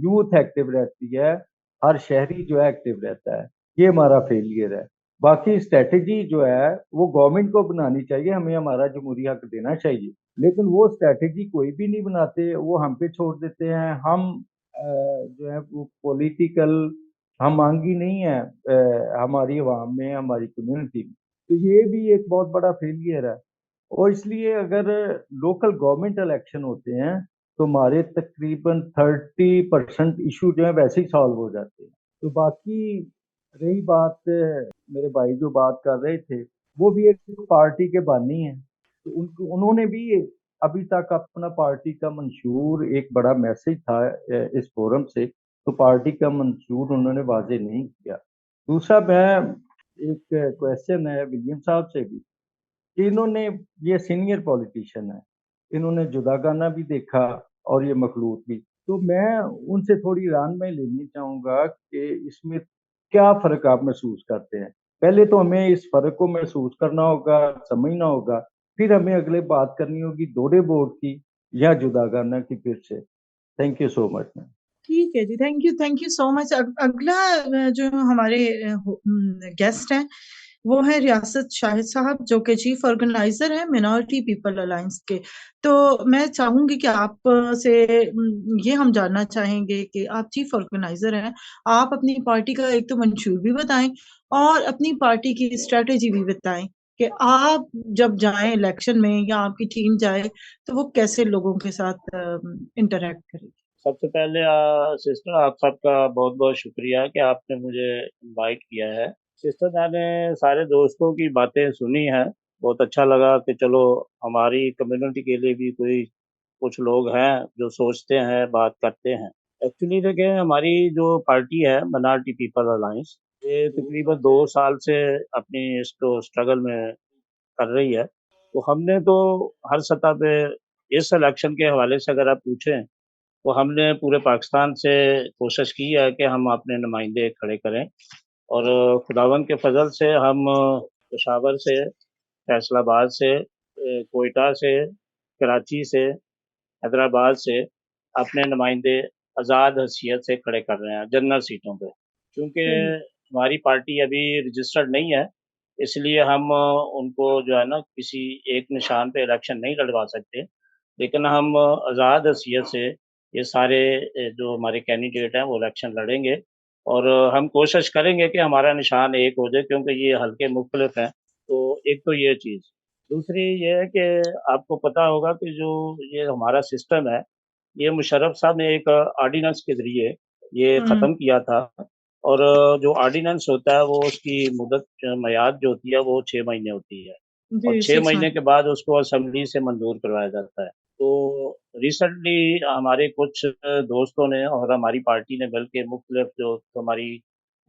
यूथ एक्टिव रहती है, हर शहरी जो है एक्टिव रहता है। ये हमारा फेलियर है। बाकी स्ट्रेटेजी जो है वो गवर्नमेंट को बनानी चाहिए, हमें हमारा जमहूरी हक देना चाहिए, लेकिन वो स्ट्रेटेजी कोई भी नहीं बनाते, वो हम पे छोड़ देते हैं। हम जो है वो पॉलिटिकल हम मांगी नहीं है हमारी अवाम में, हमारी कम्युनिटी में। तो ये भी एक बहुत बड़ा फेलियर है। और इसलिए अगर लोकल गवर्नमेंट इलेक्शन होते हैं तो हमारे तकरीबन 30% इशू जो है वैसे ही सॉल्व हो जाते हैं। तो बाकी रही बात, मेरे भाई जो बात कर रहे थे वो भी एक पार्टी के बानी हैं, तो उन्होंने भी अभी तक अपना पार्टी का मंशूर, एक बड़ा मैसेज था इस फोरम से, तो पार्टी का मंशूर उन्होंने वाजे नहीं किया। दूसरा, मैं एक क्वेश्चन है विलियम साहब से भी कि इन्होंने, ये सीनियर पॉलिटिशियन है, इन्होंने जुदागाना भी देखा और ये मखलूत भी, तो मैं उनसे थोड़ी राय लेनी चाहूंगा कि इसमें क्या फर्क आप महसूस करते हैं। पहले तो हमें इस फर्क को महसूस करना होगा, समझना होगा, फिर हमें अगले बात करनी होगी दोहरे बोर्ड की या जुदागाना की फिर से। Thank you so much. ठीक है जी, थैंक यू सो मच। अगला जो हमारे गेस्ट हैं वो है रियासत शाहिद साहब, जो कि चीफ ऑर्गेनाइजर है मिनॉरिटी पीपल अलायंस के। तो मैं चाहूंगी कि आप से ये हम जानना चाहेंगे कि आप चीफ ऑर्गेनाइजर हैं, आप अपनी पार्टी का एक तो मंशूर भी बताएं और अपनी पार्टी की स्ट्रेटेजी भी बताएं कि आप जब जाएं इलेक्शन में या आपकी टीम जाए तो वो कैसे लोगों के साथ इंटरेक्ट करेगी। सबसे पहले सिस्टर, आप सबका बहुत बहुत शुक्रिया कि आपने मुझे इनवाइट किया है। सिस्टर, मैंने सारे दोस्तों की बातें सुनी हैं, बहुत अच्छा लगा कि चलो हमारी कम्युनिटी के लिए भी कोई कुछ लोग हैं जो सोचते हैं, बात करते हैं। एक्चुअली देखिए, हमारी जो पार्टी है मिनॉरिटी पीपल अलायंस, ये तकरीबन 2 साल से अपनी इसको स्ट्रगल में कर रही है। तो हमने तो हर सतह पे इस इलेक्शन के हवाले से अगर आप पूछें तो हमने पूरे पाकिस्तान से कोशिश की है कि हम अपने नुमाइंदे खड़े करें, और खुदावंद के फजल से हम पेशावर से, फैसलाबाद से, कोयटा से, कराची से, हैदराबाद से अपने नुमाइंदे आज़ाद हैसियत से खड़े कर रहे हैं जनरल सीटों पे। क्योंकि हमारी पार्टी अभी रजिस्टर्ड नहीं है, इसलिए हम उनको जो है ना किसी एक निशान पे इलेक्शन नहीं लड़वा सकते, लेकिन हम आज़ाद हैसियत से ये सारे जो हमारे कैंडिडेट हैं वो इलेक्शन लड़ेंगे, और हम कोशिश करेंगे कि हमारा निशान एक हो जाए, क्योंकि ये हल्के मुख्तलिफ हैं। तो एक तो ये चीज़, दूसरी ये है कि आपको पता होगा कि जो ये हमारा सिस्टम है, ये मुशर्रफ साहब ने एक ऑर्डिनेंस के ज़रिए ये ख़त्म किया था, और जो ऑर्डिनेंस होता है वो उसकी मुदत मियाद जो होती है वो 6 महीने होती है, और जी 6 6 महीने मंथ। के बाद उसको असेंबली से मंजूर करवाया जाता है। तो रिसेंटली हमारे कुछ दोस्तों ने और हमारी पार्टी ने मिलके मुख्तलिफ जो हमारी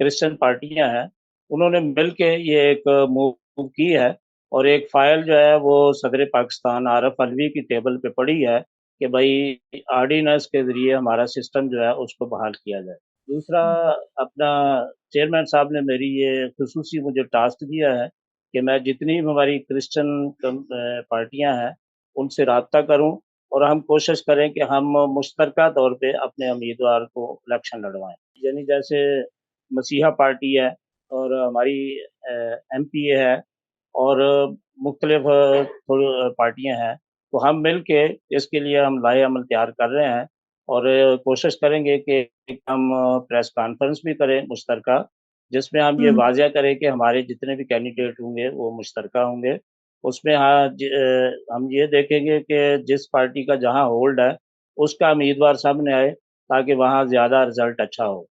क्रिश्चियन पार्टियां हैं, उन्होंने मिलके ये एक मूव की है, और एक फाइल जो है वो सदर पाकिस्तान आरफ अलवी की टेबल पे पड़ी है कि भाई ऑर्डिनेंस के ज़रिए हमारा सिस्टम जो है उसको बहाल किया जाए। दूसरा, अपना चेयरमैन साहब ने मेरी ये खुसूसी मुझे टास्क दिया है कि मैं जितनी भी हमारी क्रिश्चियन पार्टियां हैं उनसे राब्ता करूं, और हम कोशिश करें कि हम मुश्तरका तौर पे अपने उम्मीदवार को इलेक्शन लड़वाएं। यानी जैसे मसीहा पार्टी है, और हमारी एमपीए है, और मुख्तलिफ पार्टियां हैं, तो हम मिल के इसके लिए हम लाए अमल तैयार कर रहे हैं, और कोशिश करेंगे कि हम प्रेस कॉन्फ्रेंस भी करें मुश्तरका, जिसमें हम ये वाज़िया करें कि हमारे जितने भी कैंडिडेट होंगे वो मुश्तरका होंगे। उसमें हम ये देखेंगे कि जिस पार्टी का जहाँ होल्ड है उसका उम्मीदवार सामने आए, ताकि वहाँ ज़्यादा रिजल्ट अच्छा हो।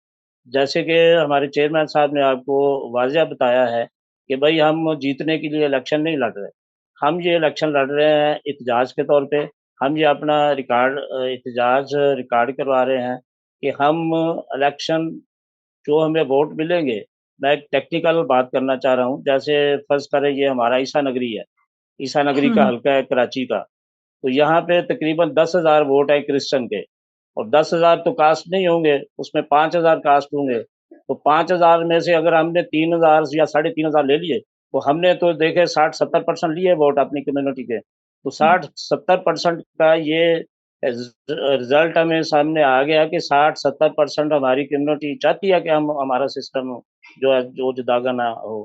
जैसे कि हमारे चेयरमैन साहब ने आपको वाज़िया बताया है कि भाई हम जीतने के लिए इलेक्शन नहीं लड़ रहे, हम ये इलेक्शन लड़ रहे हैं एहतजाज के तौर पे। हम ये अपना एहतजाज रिकॉर्ड करवा रहे हैं कि हम इलेक्शन जो हमें वोट मिलेंगे, मैं एक टेक्निकल बात करना चाह रहा हूँ। जैसे फ़र्ज़ करें ये हमारा ईसा नगरी है, ईसा नगरी का हल्का है कराची का, तो यहाँ पे तकरीबन 10,000 वोट है क्रिश्चियन के, और 10,000 तो कास्ट नहीं होंगे, उसमें 5,000 कास्ट होंगे। तो 5,000 में से अगर हमने 3,000 या 3,500 ले लिए, तो हमने तो देखे 60-70% लिए वोट अपनी कम्युनिटी के। तो 60-70% का ये रिजल्ट हमें सामने आ गया कि 60-70% हमारी कम्युनिटी चाहती है कि हम हमारा सिस्टम जो है जो जुदागा ना हो।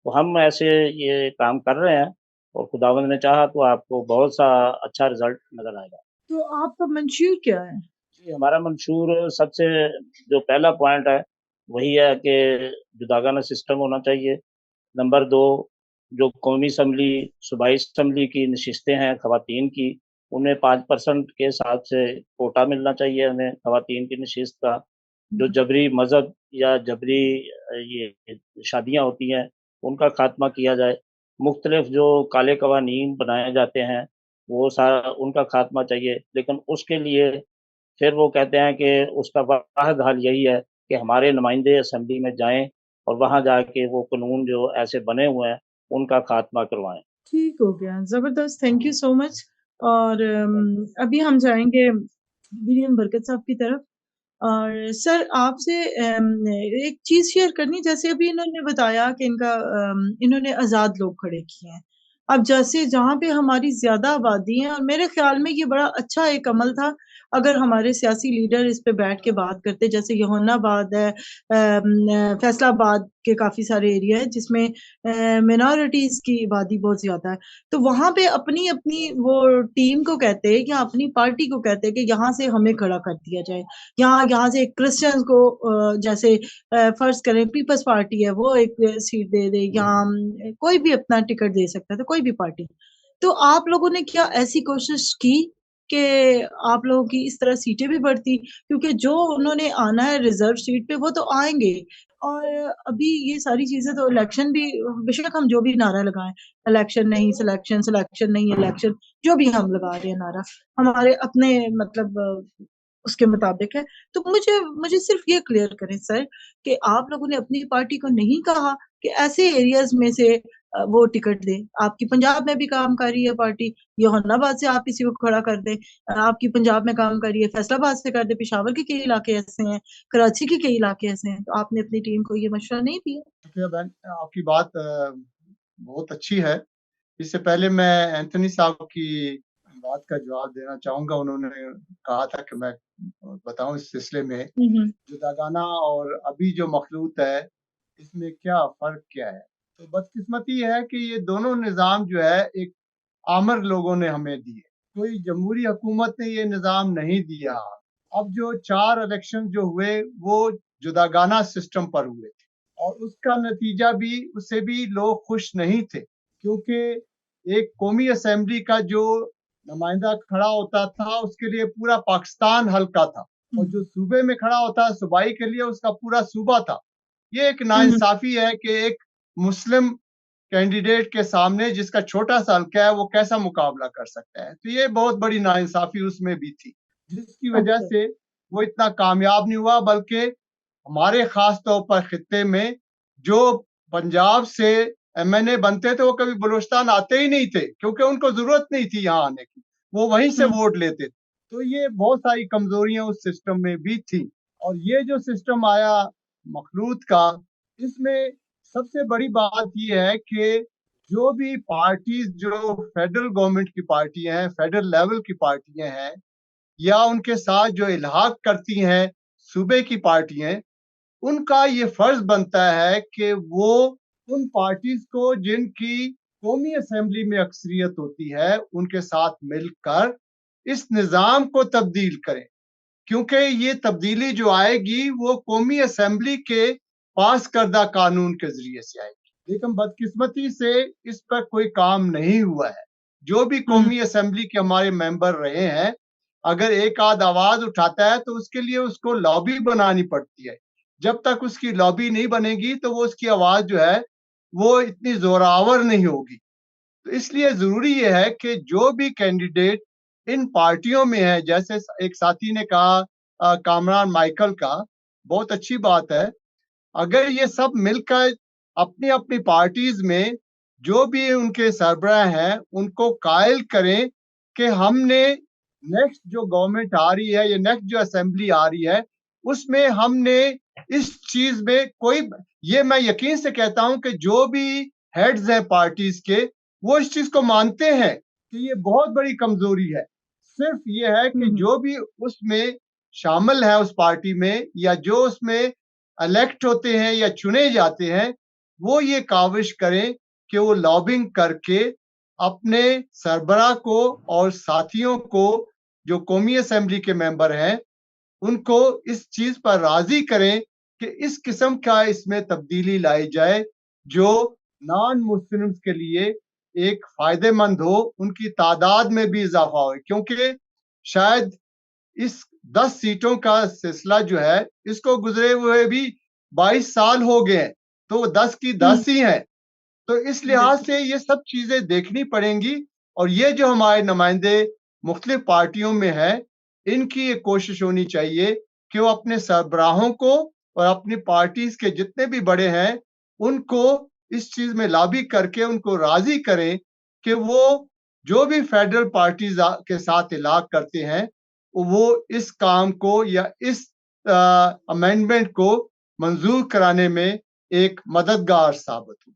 तो हम ऐसे ये काम कर रहे हैं, और खुदावंद ने चाहा तो आपको बहुत सा अच्छा रिजल्ट नजर आएगा। तो आपका मंशूर क्या है? जी, हमारा मंशूर सबसे जो पहला पॉइंट है वही है कि जुदागाना सिस्टम होना चाहिए। नंबर 2, जो कौमी असम्बली, सूबाई असम्बली की नशिस्तें हैं खवातीन की, उन्हें 5% के हिसाब से कोटा मिलना चाहिए हमें खवातीन की नशिस्त का। जो जबरी मजहब या जबरी ये शादियां होती हैं उनका खात्मा किया जाए। मुख्तलिफ जो काले कवानीन बनाए जाते हैं वो सारा उनका खात्मा चाहिए। लेकिन उसके लिए फिर वो कहते हैं कि उसका वाहिद हल यही है कि हमारे नुमाइंदे असम्बली में जाएं और वहां जाके वो कानून जो ऐसे बने हुए हैं उनका खात्मा करवाएं। ठीक हो गया, जबरदस्त, थैंक यू सो मच। और अभी हम जाएंगे विलियम बरकत साहब की तरफ। और सर आपसे एक चीज शेयर करनी, जैसे अभी इन्होंने बताया कि इन्होंने आजाद लोग खड़े किए हैं। अब जैसे जहाँ पे हमारी ज्यादा आबादी है, और मेरे ख्याल में ये बड़ा अच्छा एक अमल था अगर हमारे सियासी लीडर इस पे बैठ के बात करते, जैसे यहोनाबाद है, फैसलाबाद के काफी सारे एरिया है जिसमें मिनॉरिटीज की आबादी बहुत ज्यादा है। तो वहां पे अपनी अपनी वो टीम को कहते हैं या अपनी पार्टी को कहते हैं कि यहाँ से हमें खड़ा कर दिया जाए, यहाँ से क्रिश्चियंस को जैसे फर्ज करें पीपल्स पार्टी है वो एक सीट दे दे, या कोई भी अपना टिकट दे सकता था, कोई भी पार्टी। तो आप लोगों ने क्या ऐसी कोशिश की कि आप लोगों की इस तरह सीटें भी बढ़ती? क्योंकि जो उन्होंने आना है रिजर्व सीट पे वो तो आएंगे। और अभी ये सारी चीजें तो इलेक्शन भी, बेशक हम जो भी नारा लगाएं, इलेक्शन नहीं सिलेक्शन, सिलेक्शन नहीं इलेक्शन, जो भी हम लगा रहे हैं नारा हमारे अपने मतलब उसके मुताबिक है। तो मुझे मुझे सिर्फ ये क्लियर करें सर कि आप लोगों ने अपनी पार्टी को नहीं कहा कि ऐसे एरियाज में से वो टिकट दे। आपकी पंजाब में भी काम कर रही है पार्टी, यहोनाबाद से आप किसी को खड़ा कर दें, आपकी पंजाब में काम कर रही है फैसलाबाद से कर दे, पेशावर के कई इलाके ऐसे हैं, कराची के कई इलाके ऐसे हैं, तो आपने अपनी टीम को ये मशवरा नहीं दिया? शुक्रिया बहन, आपकी बात बहुत अच्छी है। इससे पहले मैं एंथनी साहब की बात का जवाब देना चाहूंगा। उन्होंने कहा था कि मैं बताऊं इस सिलसिले में जुदागाना और अभी जो मखलूत है इसमें क्या फर्क क्या है। तो बदकिस्मती है कि ये दोनों निज़ाम जो है एक आमर लोगों ने हमें दिए, कोई जमहूरी हुकूमत ने ये निज़ाम नहीं दिया। अब जो 4 इलेक्शन जो हुए वो जुदागाना सिस्टम पर हुए थे और उसका नतीजा भी, उससे भी लोग खुश नहीं थे, क्योंकि एक कौमी असेंबली का जो नुमाइंदा खड़ा होता था उसके लिए पूरा पाकिस्तान हल्का था और जो सूबे में खड़ा होता है सूबाई के लिए उसका पूरा सूबा था। ये एक नाइंसाफी है कि एक मुस्लिम कैंडिडेट के सामने जिसका छोटा सा हल्का है वो कैसा मुकाबला कर सकता है। तो ये बहुत बड़ी नाइंसाफी उसमें भी थी, जिसकी वजह से वो इतना कामयाब नहीं हुआ। बल्कि हमारे खास तौर पर खित्ते में जो पंजाब से एमएनए बनते थे वो कभी बलूचिस्तान आते ही नहीं थे, क्योंकि उनको जरूरत नहीं थी यहाँ आने की, वो वहीं से वोट लेते थे। तो ये बहुत सारी कमजोरियां उस सिस्टम में भी थी। और ये जो सिस्टम आया मखलूत का, इसमें सबसे बड़ी बात ये है कि जो भी पार्टीज जो फेडरल गवर्नमेंट की पार्टियां हैं, फेडरल लेवल की पार्टियां हैं, या उनके साथ जो इल्हाक करती हैं सूबे की पार्टियां, उनका ये फर्ज बनता है कि वो उन पार्टीज को जिनकी कौमी असेंबली में अक्सरियत होती है उनके साथ मिलकर इस निज़ाम को तब्दील करें, क्योंकि ये तब्दीली जो आएगी वो कौमी असेंबली के पास करदा कानून के जरिए से आएगी। लेकिन बदकिस्मती से इस पर कोई काम नहीं हुआ है। जो भी कौमी असेंबली के हमारे मेंबर रहे हैं, अगर एक आध आवाज उठाता है तो उसके लिए उसको लॉबी बनानी पड़ती है। जब तक उसकी लॉबी नहीं बनेगी तो वो उसकी आवाज जो है वो इतनी जोरावर नहीं होगी। तो इसलिए जरूरी ये है कि जो भी कैंडिडेट इन पार्टियों में है, जैसे एक साथी ने कहा कामरान माइकल का, बहुत अच्छी बात है। अगर ये सब मिलकर अपनी अपनी पार्टीज में जो भी उनके सरबराह हैं उनको कायल करें कि हमने नेक्स्ट जो गवर्नमेंट आ रही है या नेक्स्ट जो असेंबली आ रही है उसमें हमने इस चीज में कोई, ये मैं यकीन से कहता हूं कि जो भी हेड्स हैं पार्टीज के वो इस चीज को मानते हैं कि ये बहुत बड़ी कमजोरी है। सिर्फ ये है कि जो भी उसमें शामिल है उस पार्टी में या जो उसमें इलेक्ट होते हैं या चुने जाते हैं, वो ये काविश करें कि वो लॉबिंग करके अपने सरबराह को और साथियों को जो कौमी असेंबली के मेंबर हैं उनको इस चीज पर राजी करें कि इस किस्म का इसमें तब्दीली लाई जाए जो नॉन मुस्लिम्स के लिए एक फायदेमंद हो, उनकी तादाद में भी इजाफा हो, क्योंकि शायद इस 10 सीटों का सिलसिला जो है इसको गुजरे हुए भी 22 साल हो गए हैं, तो वो 10 की 10 ही हैं। तो इस लिहाज से ये सब चीजें देखनी पड़ेंगी, और ये जो हमारे नुमाइंदे मुख्तलिफ पार्टियों में है, इनकी ये कोशिश होनी चाहिए कि वो अपने सरबराहों को और अपनी पार्टीज के जितने भी बड़े हैं उनको इस चीज में लॉबी करके उनको राजी करें कि वो जो भी फेडरल पार्टीज के साथ इलाक करते हैं वो इस काम को या इस अमेंडमेंट को मंजूर कराने में एक मददगार साबित हो।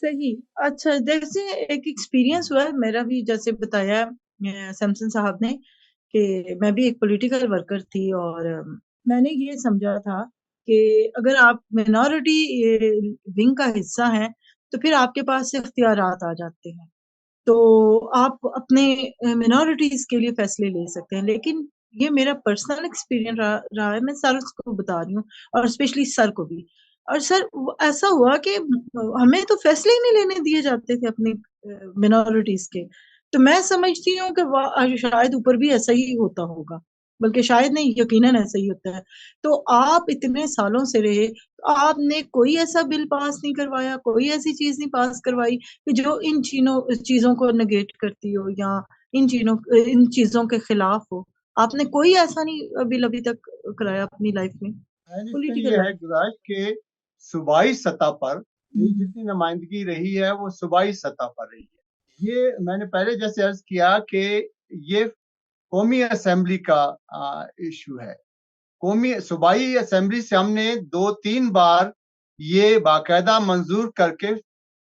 सही। अच्छा, जैसे एक एक्सपीरियंस हुआ है मेरा भी, जैसे बताया सैमसन साहब ने, कि मैं भी एक पॉलिटिकल वर्कर थी और मैंने ये समझा था कि अगर आप मिनॉरिटी विंग का हिस्सा हैं तो फिर आपके पास से इख्तियारात आ जाते हैं, तो आप अपने मिनॉरिटीज के लिए फैसले ले सकते हैं। लेकिन ये मेरा पर्सनल एक्सपीरियंस रहा है, मैं सर को बता रही हूँ, और स्पेशली सर को भी। और सर ऐसा हुआ कि हमें तो फैसले ही नहीं लेने दिए जाते थे अपनी मिनॉरिटीज के। तो मैं समझती हूँ कि शायद ऊपर भी ऐसा ही होता होगा, बल्कि शायद नहीं, यकीनन ऐसा ही होता है। तो आप इतने सालों से रहे, तो आपने कोई ऐसा बिल पास नहीं करवाया, कोई ऐसी चीज नहीं पास करवाई कि जो इन चीजों को नेगेट करती हो या इन चीजों के खिलाफ हो? आपने कोई ऐसा नहीं बिल अभी तक कराया अपनी लाइफ में? इसमें पॉलिटिकल ये है लाइफ। गुजारिश कि सूबाई सतह पर मेरी जितनी नुमाइंदगी रही है वो सूबाई सतह पर रही है। ये मैंने पहले जैसे अर्ज किया कि ये कौमी असेंबली का इशू है। कौमी सूबाई असेंबली से हमने 2-3 बार ये बाकायदा मंजूर करके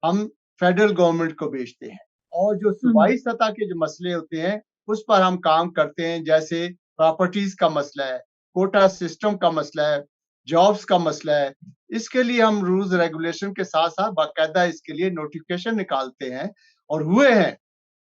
हम फेडरल गवर्नमेंट को भेजते हैं, और जो सूबाई सतह के जो मसले होते हैं उस पर हम काम करते हैं, जैसे प्रॉपर्टीज का मसला है, कोटा सिस्टम का मसला है, जॉब्स का मसला है। इसके लिए हम रूल्स रेगुलेशन के साथ साथ बाकायदा इसके लिए नोटिफिकेशन निकालते हैं, और हुए हैं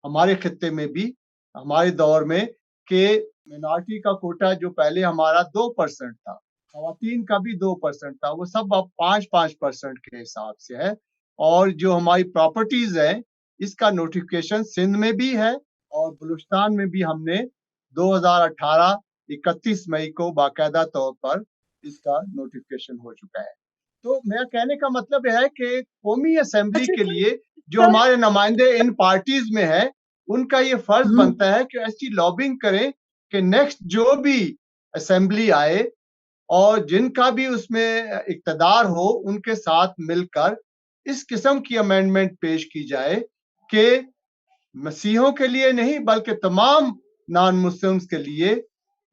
हमारे खित्ते में भी, हमारे दौर में, कि मिनॉरिटी का कोटा जो पहले हमारा 2% था, खवातीन का भी 2% था, वो सब अब 5-5% के हिसाब से है। और जो हमारी प्रॉपर्टीज है इसका नोटिफिकेशन सिंध में भी है और बलूचिस्तान में भी हमने 2018 31 मई को बाकायदा तौर पर इसका नोटिफिकेशन हो चुका है। तो मेरा कहने का मतलब है कि कौमी असेंबली के लिए जो हमारे नुमाइंदे इन पार्टीज में है उनका ये फर्ज बनता है कि ऐसी लॉबिंग करें कि नेक्स्ट जो भी असेंबली आए और जिनका भी उसमें इक्तदार हो उनके साथ मिलकर इस किस्म की अमेंडमेंट पेश की जाए कि मसीहों के लिए नहीं बल्कि तमाम नॉन मुस्लिम्स के लिए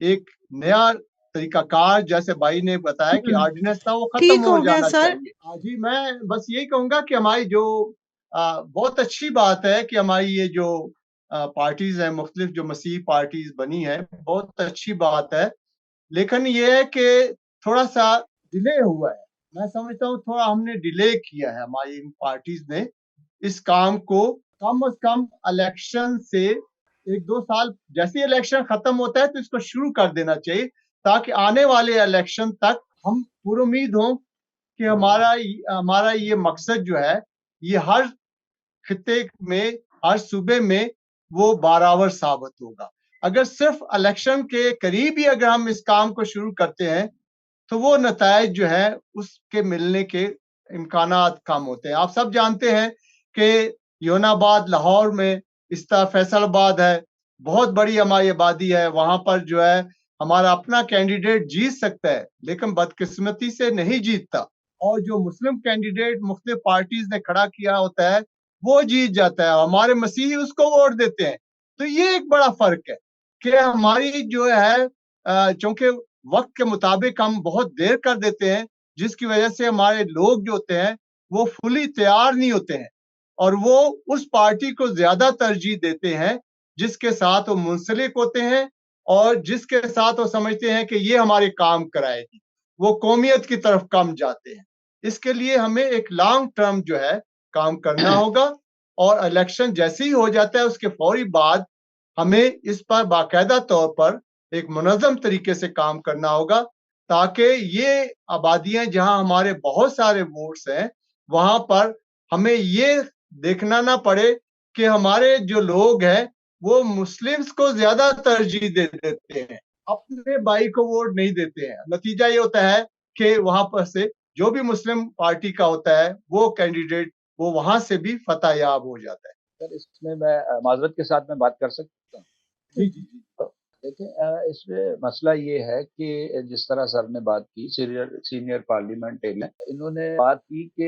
एक नया तरीकाकार, जैसे भाई ने बताया कि ऑर्डिनेंस था वो खत्म ठीक हो हो गया जाना सर। चाहिए। जी, मैं बस यही कहूंगा कि हमारी जो बहुत अच्छी बात है कि हमारी ये जो पार्टीज है, मुख्तलिफ जो मसीही पार्टीज बनी है, बहुत अच्छी बात है। लेकिन ये है कि थोड़ा सा डिले हुआ है। मैं समझता हूँ थोड़ा हमने डिले किया है, हमारी इन पार्टीज ने इस काम को। कम से कम इलेक्शन से 1-2 साल, जैसे इलेक्शन खत्म होता है तो इसको शुरू कर देना चाहिए, ताकि आने वाले इलेक्शन तक हम पूरी उम्मीद हो कि हमारा ये मकसद जो है ये हर खित्ते में, हर सूबे में वो बारावर साबित होगा। अगर सिर्फ इलेक्शन के करीब ही अगर हम इस काम को शुरू करते हैं तो वो नतायज जो है उसके मिलने के इम्कानात कम होते हैं। आप सब जानते हैं कि योनाबाद लाहौर में, इस तरह फैसलाबाद है, बहुत बड़ी हमारी आबादी है, वहां पर जो है हमारा अपना कैंडिडेट जीत सकता है लेकिन बदकिस्मती से नहीं जीतता, और जो मुस्लिम कैंडिडेट मुख्तलिफ पार्टीज ने खड़ा किया होता है वो जीत जाता है, हमारे मसीही उसको वोट देते हैं। तो ये एक बड़ा फर्क है कि हमारी जो है चूंकि वक्त के मुताबिक हम बहुत देर कर देते हैं, जिसकी वजह से हमारे लोग जो होते हैं वो फुली तैयार नहीं होते हैं, और वो उस पार्टी को ज्यादा तरजीह देते हैं जिसके साथ वो मुंसलिक होते हैं और जिसके साथ वो समझते हैं कि ये हमारे काम कराएगी। वो कौमियत की तरफ कम जाते हैं। इसके लिए हमें एक लॉन्ग टर्म जो है काम करना होगा, और इलेक्शन जैसे ही हो जाता है उसके फौरी बाद हमें इस पर बाकायदा तौर पर एक मुनज़्ज़म तरीके से काम करना होगा, ताकि ये आबादियां जहां हमारे बहुत सारे वोट्स हैं वहां पर हमें ये देखना ना पड़े कि हमारे जो लोग हैं वो मुस्लिम्स को ज्यादा तरजीह दे देते हैं, अपने भाई को वोट नहीं देते हैं। नतीजा ये होता है कि वहां पर से जो भी मुस्लिम पार्टी का होता है वो कैंडिडेट वो वहां से भी फतह याब हो जाता है। सर इसमें मैं माजरत के साथ में बात कर सकता हूँ? जी जी जी। देखिए इसमें मसला ये है कि जिस तरह सर ने बात की, सीनियर पार्लियामेंटेरियन, इन्होंने बात की कि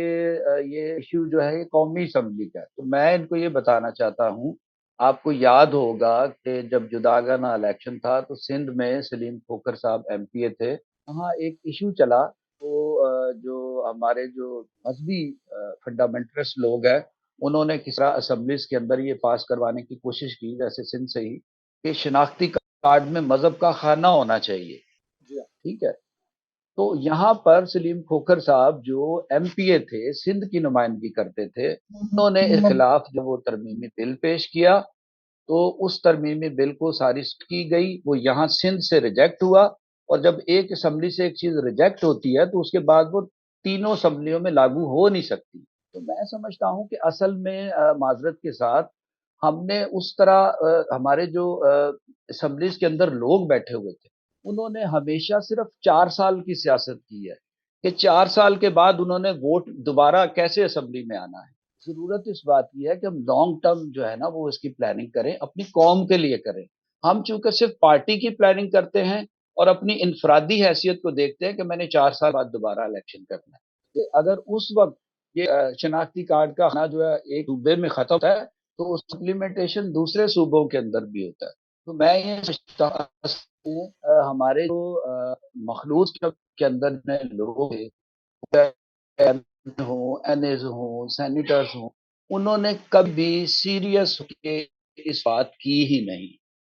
ये इशू जो है ये कौमी असम्बली का है। तो मैं इनको ये बताना चाहता हूँ, आपको याद होगा कि जब जुदागना इलेक्शन था तो सिंध में सलीम खोखर साहब एमपीए थे, वहाँ एक इशू चला। तो जो हमारे जो मजहबी फंडामेंटलिस्ट लोग हैं, उन्होंने किस तरह असम्बलीज के अंदर ये पास करवाने की कोशिश की, जैसे सिंध से ही, कि शनाख्ती कार्ड में मजहब का खाना होना चाहिए। ठीक है। तो यहाँ पर सलीम खोखर साहब जो एमपीए थे, सिंध की नुमाइंदगी करते थे, उन्होंने इस खिलाफ जब वो तरमीमी बिल पेश किया तो उस तरमीमी बिल को सारिश की गई, वो यहाँ सिंध से रिजेक्ट हुआ। और जब एक असम्बली से एक चीज रिजेक्ट होती है तो उसके बाद वो तीनों असम्बलियों में लागू हो नहीं सकती। तो मैं समझता हूँ कि असल में माजरत के साथ हमने उस तरह हमारे जो असम्बलीज के अंदर लोग बैठे हुए थे, उन्होंने हमेशा सिर्फ 4 साल की सियासत की है कि 4 साल के बाद उन्होंने वोट दोबारा कैसे असम्बली में आना है। जरूरत इस बात की है कि हम लॉन्ग टर्म जो है ना वो इसकी प्लानिंग करें, अपनी कौम के लिए करें। हम चूंकि सिर्फ पार्टी की प्लानिंग करते हैं और अपनी इंफरादी हैसियत को देखते हैं कि मैंने 4 साल बाद दोबारा इलेक्शन करना है। कि अगर उस वक्त ये शनाख्ती कार्ड का खाना जो है एक सूबे में खत्म होता है तो उस इम्प्लीमेंटेशन दूसरे सूबों के अंदर भी होता है। तो मैं ये समझता हूँ हमारे जो मखलूत के अंदर लोग हो, एनएस हो, सेनेटर्स हो, उन्होंने कभी सीरियस होके इस बात की ही नहीं।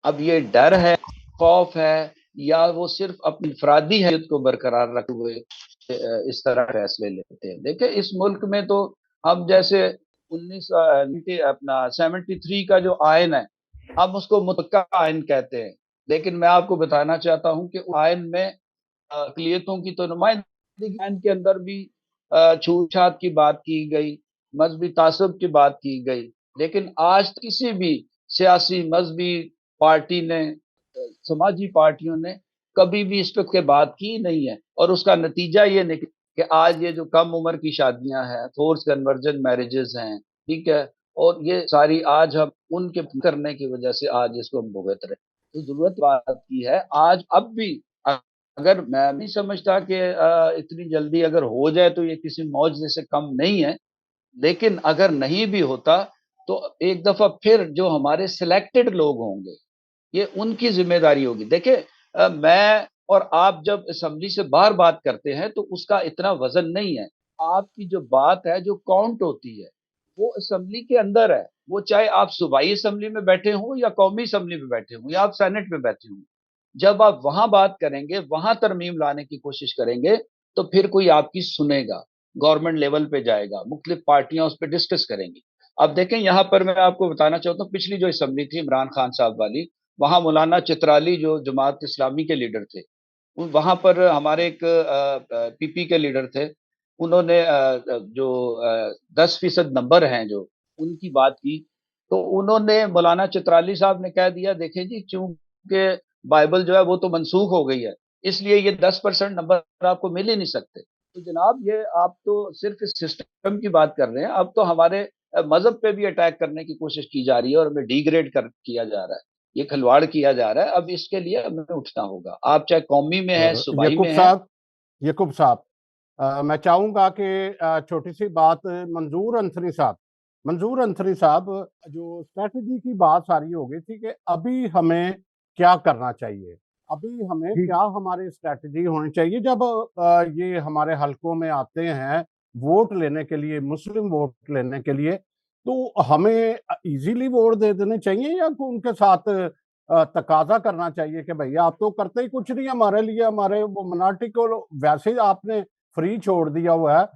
अब ये डर है, खौफ है, या वो सिर्फ अपनी इंफरादी हैसियत को बरकरार रखते हुए इस तरह फैसले लेते हैं। देखिए इस मुल्क में तो हम जैसे 73 का जो आयन है, हम उसको मुतक्का आयन कहते हैं, लेकिन मैं आपको बताना चाहता हूँ कि आयन में अक़लियतों की तो नुमाइंदगी, आयन के अंदर भी छूत छात की बात की गई, मजहबी तासुब की बात की गई, लेकिन आज किसी भी सियासी मजहबी पार्टी ने, समाजी पार्टियों ने कभी भी इस पे बात की नहीं है। और उसका नतीजा ये निकला कि आज ये जो कम उम्र की शादियां हैं, फोर्स कन्वर्जन मैरिजेस हैं, ठीक है, और ये सारी आज हम उनके करने की वजह से आज इसको हम भुगत रहे। तो जरूरत बात की है आज, अब भी अगर मैं नहीं समझता कि इतनी जल्दी अगर हो जाए तो ये किसी मौजे से कम नहीं है, लेकिन अगर नहीं भी होता तो एक दफा फिर जो हमारे सिलेक्टेड लोग होंगे ये उनकी जिम्मेदारी होगी। देखिए मैं और आप जब असेंबली से बाहर बात करते हैं तो उसका इतना वजन नहीं है। आपकी जो बात है जो काउंट होती है वो असेंबली के अंदर है, वो चाहे आप सूबाई असेंबली में बैठे हों या कौमी असेंबली में बैठे हों या आप सेनेट में बैठे हों। जब आप वहां बात करेंगे, वहां तरमीम लाने की कोशिश करेंगे, तो फिर कोई आपकी सुनेगा, गवर्नमेंट लेवल पे जाएगा, मुख्तलिफ पार्टियां उस पर डिस्कस करेंगी। अब देखें यहाँ पर मैं आपको बताना चाहता हूँ, पिछली जो असेंबली थी इमरान खान साहब वाली, वहां मौलाना चित्राली जो जमात इस्लामी के लीडर थे, वहां पर हमारे एक पीपी के लीडर थे, उन्होंने जो 10% नंबर हैं जो उनकी बात की, तो उन्होंने मौलाना चित्राली साहब ने कह दिया देखें जी, चूंकि बाइबल जो है वो तो मनसूख हो गई है, इसलिए ये 10% नंबर आपको मिल ही नहीं सकते। तो जनाब ये आप तो सिर्फ इस सिस्टम की बात कर रहे हैं, अब तो हमारे मजहब पे भी अटैक करने की कोशिश की जा रही है और हमें डिग्रेड कर किया जा रहा है, ये खिलवाड़ किया जा रहा है। अब इसके लिए हमें उठना होगा, आप चाहे कौमी में है, सूबाई में है। यकूब साहब मैं चाहूंगा कि छोटी सी बात मंजूर अंथनी साहब जो स्ट्रेटजी की बात सारी हो गई थी कि अभी हमें क्या करना चाहिए, अभी हमें क्या हमारी स्ट्रेटजी होनी चाहिए जब ये हमारे हलकों में आते हैं वोट लेने के लिए, मुस्लिम वोट लेने के लिए, तो हमें इजीली वोट दे देने चाहिए या उनके साथ तकाजा करना चाहिए कि भैया आप तो करते ही कुछ नहीं हमारे लिए, हमारे वो मिनॉरिटी को वैसे ही आपने फ्री छोड़ दिया हुआ है,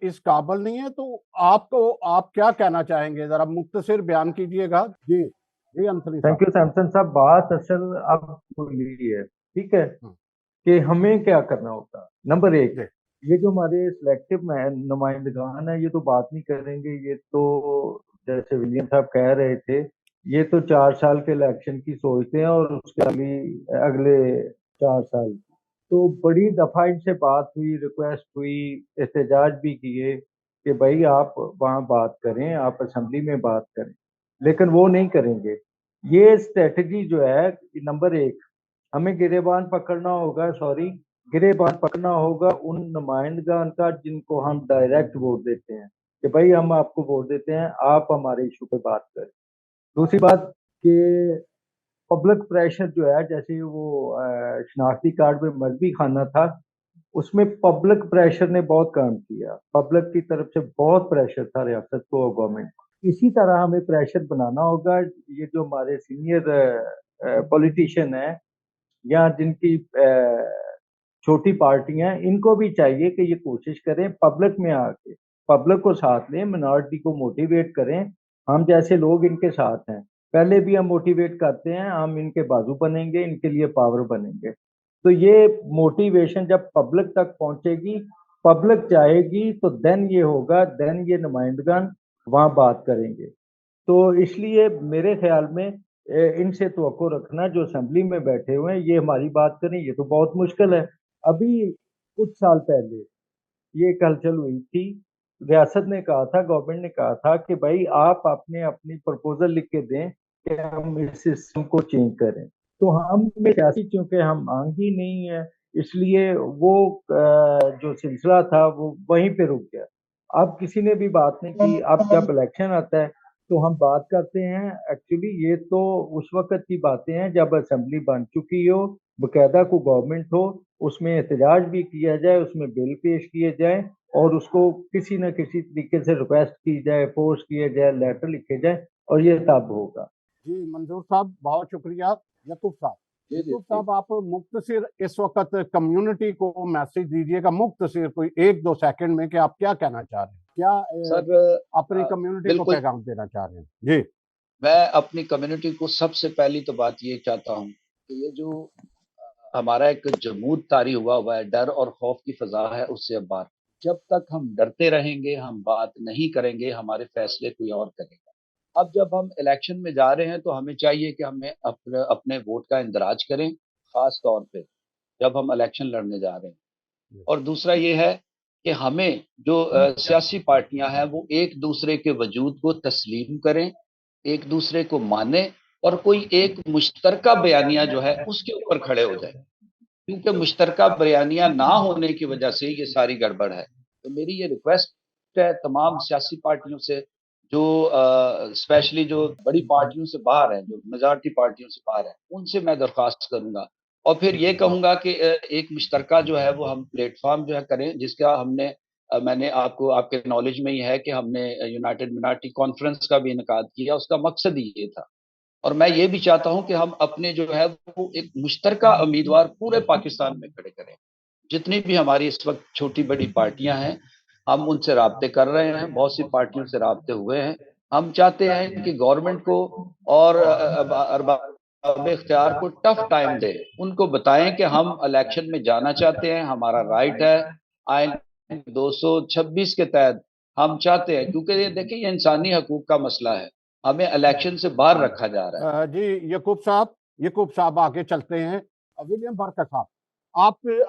इस काबिल नहीं है। तो आपको आप क्या कहना चाहेंगे, जरा मुख्तसर बयान कीजिएगा। जी जी अंथनी साहब। थैंक यू सैमसन साहब। बात असल अब बोली है, ठीक है, कि हमें क्या करना होता। नंबर 1, ये जो हमारे सिलेक्टिव नुमाइंदगान है, ये तो बात नहीं करेंगे। ये तो जैसे विलियम साहब कह रहे थे, ये तो 4 साल के इलेक्शन की सोचते हैं और उसके अगले 4 साल। तो बड़ी दफा इनसे बात हुई, रिक्वेस्ट हुई, एहतजाज भी किए कि भाई आप वहाँ बात करें, आप असेंबली में बात करें, लेकिन वो नहीं करेंगे। ये स्ट्रेटजी जो है, नंबर एक, हमें गिरेबान पकड़ना होगा, सॉरी, गिरेबान पकड़ना होगा उन नुमाइंदगान का जिनको हम डायरेक्ट वोट देते हैं, कि भाई हम आपको वोट देते हैं, आप हमारे इशू पे बात करें। दूसरी बात कि पब्लिक प्रेशर जो है, जैसे वो शनाख्ती कार्ड में मजहबी खाना था, उसमें पब्लिक प्रेशर ने बहुत काम किया, पब्लिक की तरफ से बहुत प्रेशर था रियासत को और गवर्नमेंट को। इसी तरह हमें प्रेशर बनाना होगा। ये जो हमारे सीनियर पॉलिटिशियन है या जिनकी छोटी पार्टियां हैं, इनको भी चाहिए कि ये कोशिश करें पब्लिक में आके, पब्लिक को साथ लें, मिनॉरिटी को मोटिवेट करें। हम जैसे लोग इनके साथ हैं, पहले भी हम मोटिवेट करते हैं, हम इनके बाजू बनेंगे, इनके लिए पावर बनेंगे। तो ये मोटिवेशन जब पब्लिक तक पहुंचेगी, पब्लिक चाहेगी, तो देन ये होगा, देन ये नुमाइंदगान वहां बात करेंगे। तो इसलिए मेरे ख्याल में इनसे तवक्को रखना जो असेंबली में बैठे हुए हैं, ये हमारी बात करें, ये तो बहुत मुश्किल है। अभी कुछ साल पहले ये एक हलचल हुई थी, रियासत ने कहा था, गवर्नमेंट ने कहा था कि भाई आप अपने अपनी प्रपोजल लिख के दें कि हम इस सिस्टम को चेंज करें। तो हम में सियासी, चूंकि हम मांग ही नहीं है, इसलिए वो जो सिलसिला था वो वहीं पे रुक गया। अब किसी ने भी बात नहीं की। अब जब इलेक्शन आता है तो हम बात करते हैं। एक्चुअली ये तो उस वक्त की बातें हैं जब असेंबली बन चुकी हो, बकायदा को गवर्नमेंट हो, उसमें एहतजाज भी किया जाए, उसमें बिल पेश किए जाए और उसको किसी न किसी तरीके से रिक्वेस्ट की जाए, फोर्स किया जाए, लेटर लिखे जाए, और ये तब होगा। जी मंजूर साहब, बहुत शुक्रिया। यकूब साहब, यकूब साहब, आप मुख्तसिर इस वक्त कम्युनिटी को मैसेज दीजिएगा, मुख्तसिर कोई 1-2 सेकंड में, कि आप क्या कहना चाह रहे हैं, क्या सर अपनी कम्युनिटी को पैगाम देना चाह रहे हैं। जी, मैं अपनी कम्युनिटी को सबसे पहली तो बात ये चाहता हूँ कि ये जो हमारा एक जमूद तारी हुआ है, डर और खौफ की फजा है, उससे अब बात, जब तक हम डरते रहेंगे, हम बात नहीं करेंगे, हमारे फैसले कोई और करेगा। अब जब हम इलेक्शन में जा रहे हैं तो हमें चाहिए कि हमें अपने वोट का इंदराज करें, खास तौर पे जब हम इलेक्शन लड़ने जा रहे हैं। और दूसरा ये है कि हमें जो सियासी पार्टियां हैं वो एक दूसरे के वजूद को तस्लीम करें, एक दूसरे को माने और कोई एक मुश्तरका बयानिया जो है उसके ऊपर खड़े हो जाए, क्योंकि मुश्तरका बयानिया ना होने की वजह से ये सारी गड़बड़ है। तो मेरी ये रिक्वेस्ट है तमाम सियासी पार्टियों से, जो स्पेशली जो बड़ी पार्टियों से बाहर हैं, जो मेजॉरिटी पार्टियों से बाहर हैं, उनसे मैं दरख्वास्त करूंगा और फिर ये कहूंगा कि एक मुश्तरका जो है वो हम प्लेटफॉर्म जो है करें, जिसका हमने मैंने आपको, आपके नॉलेज में ही है कि हमने यूनाइटेड मिनार्टी कॉन्फ्रेंस का भी इनकाद किया। उसका मकसद ही ये था। और मैं ये भी चाहता हूं कि हम अपने जो है वो एक मुश्तरका उम्मीदवार पूरे पाकिस्तान में खड़े करें। जितनी भी हमारी इस वक्त छोटी बड़ी पार्टियां हैं, हम उनसे राब्ते कर रहे हैं, बहुत सी पार्टियों से राब्ते हुए हैं। हम चाहते हैं कि गवर्नमेंट को और अरबाब इख्तियार को टफ टाइम दे, उनको बताएं कि हम इलेक्शन में जाना चाहते हैं, हमारा राइट है, आइन 226 के तहत हम चाहते हैं, क्योंकि ये देखिए ये इंसानी हकूक का मसला है, हमें इलेक्शन से बाहर रखा जा रहा है। जी यकूब साहब आगे चलते हैं। विलियम बरकत साहब,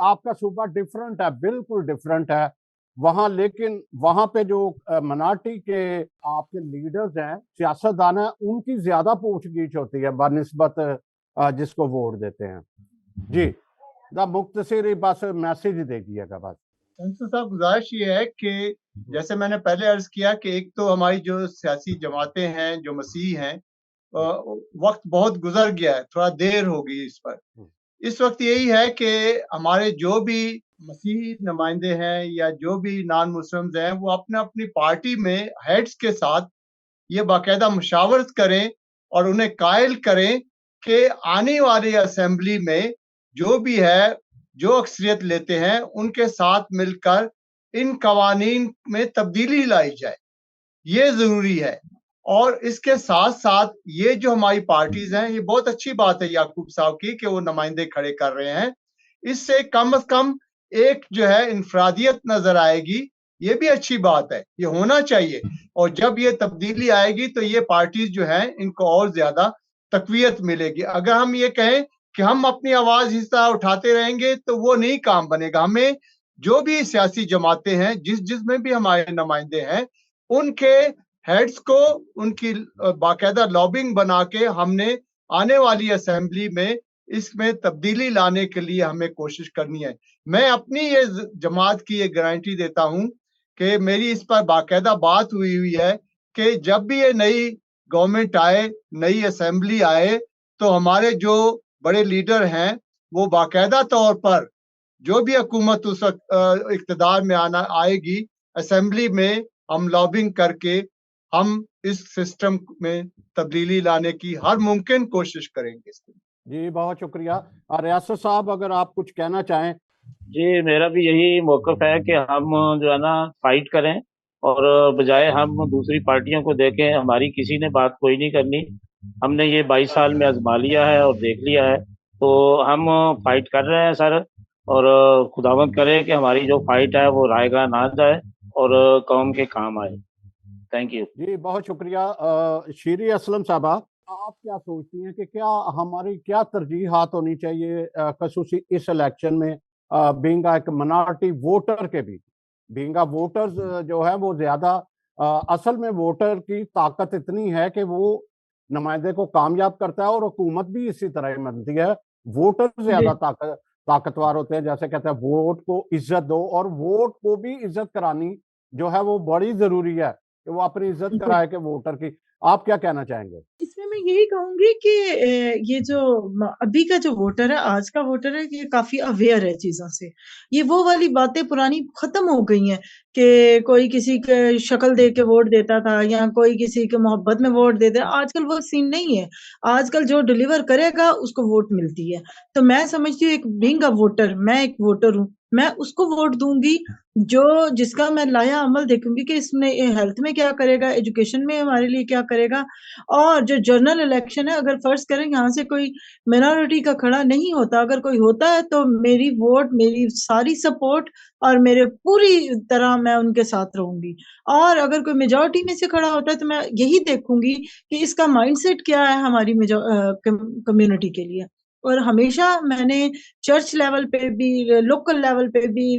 आपका सूबा डिफरेंट है, बिल्कुल डिफरेंट है वहां, लेकिन वहां पे जो मिनार्टी के आपके लीडर्स हैं, सियासतदान हैं, उनकी ज्यादा पूछगीछ होती है बनिस्बत जिसको वोट देते हैं। जी, द मुख्तसिर बस मैसेज दीजिएगा बस। सेंसर साहब, गुजारिश ये है कि जैसे मैंने पहले अर्ज किया कि एक तो हमारी जो सियासी जमातें हैं, जो मसीह हैं, वक्त बहुत गुजर गया है, थोड़ा देर हो गई इस पर। इस वक्त यही है कि हमारे जो भी मसीह नुमाइंदे हैं या जो भी नॉन मुस्लिम्स हैं, वो अपने अपनी पार्टी में हेड्स के साथ ये बाकायदा मुशावरत करें और उन्हें कायल करें कि आने वाली असेंबली में जो भी है, जो अक्सरियत लेते हैं, उनके साथ मिलकर इन कवानीन में तब्दीली लाई जाए। ये जरूरी है। और इसके साथ साथ ये जो हमारी पार्टीज हैं, ये बहुत अच्छी बात है याकूब साहब की कि वो नुमाइंदे खड़े कर रहे हैं। इससे कम एक जो है इनफरादियत नजर आएगी, ये भी अच्छी बात है, ये होना चाहिए। और जब ये तब्दीली आएगी तो ये पार्टीज जो है इनको और ज्यादा तकवीयत मिलेगी। अगर हम ये कहें कि हम अपनी आवाज हिस्सा उठाते रहेंगे तो वो नहीं काम बनेगा। हमें जो भी सियासी जमातें हैं, जिसमें भी हमारे नुमाइंदे हैं, उनके हेड्स को उनकी बाकायदा लॉबिंग बना के हमने आने वाली असेंबली में इसमें तब्दीली लाने के लिए हमें कोशिश करनी है। मैं अपनी ये जमात की ये गारंटी देता हूं कि मेरी इस पर बाकायदा बात हुई है कि जब भी ये नई गवर्नमेंट आए, नई असेंबली आए, तो हमारे जो बड़े लीडर हैं वो बाकायदा तौर पर जो भी हुकूमत उस वक्त इख्तिदार में आएगी, असेंबली में हम लॉबिंग करके हम इस सिस्टम में तब्दीली लाने की हर मुमकिन कोशिश करेंगे। जी बहुत शुक्रिया। रियासत साहब, अगर आप कुछ कहना चाहें। जी, मेरा भी यही मौक़िफ़ है कि हम जो है ना फाइट करें और बजाय हम दूसरी पार्टियों को देखें। हमारी किसी ने बात कोई नहीं करनी, हमने ये 22 साल में आजमा लिया है और देख लिया है, तो हम फाइट कर रहे हैं सर। और खुदावंद करे कि हमारी जो फाइट है वो रायगा ना जाए और कौम के काम आए। थैंक यू जी बहुत शुक्रिया। शीरी असलम साहबा, आप क्या सोचती हैं कि क्या हमारी क्या तरजीहात होनी चाहिए खसूसी इस इलेक्शन में, बीइंग एक मिनॉरिटी वोटर के भी? बीइंग वोटर्स जो है वो ज्यादा असल में वोटर की ताकत इतनी है कि वो नुमाइंदे को कामयाब करता है, और हुकूमत भी इसी तरह बनती है। वोटर ज्यादा ताकतवर होते हैं। जैसे कहते हैं वोट को इज्जत दो, और वोट को भी इज्जत करानी जो है वो बड़ी जरूरी है कि वो अपनी इज्जत कराए कि वोटर की। आप क्या कहना चाहेंगे? इसमें मैं यही कहूंगी कि ये जो अभी का जो वोटर है, आज का वोटर है, ये काफी अवेयर है चीजों से। ये वो वाली बातें पुरानी खत्म हो गई हैं कि कोई किसी के शक्ल देख के वोट देता था या कोई किसी के मोहब्बत में वोट देता है। आजकल वो सीन नहीं है। आजकल जो डिलीवर करेगा उसको वोट मिलती है। तो मैं समझती हूँ एक बीइंग अ वोटर, मैं एक वोटर हूँ, मैं उसको वोट दूंगी जो जिसका मैं लाया अमल देखूंगी कि इसमें हेल्थ में क्या करेगा, एजुकेशन में हमारे लिए क्या करेगा। और जो जनरल इलेक्शन है, अगर फर्ज करें यहाँ से कोई मिनॉरिटी का खड़ा नहीं होता, अगर कोई होता है तो मेरी वोट, मेरी सारी सपोर्ट और मेरे पूरी तरह मैं उनके साथ रहूंगी। और अगर कोई मेजॉरिटी में से खड़ा होता है तो मैं यही देखूंगी कि इसका माइंडसेट क्या है हमारी कम्युनिटी के लिए। और हमेशा मैंने चर्च लेवल पे भी, लोकल लेवल पे भी,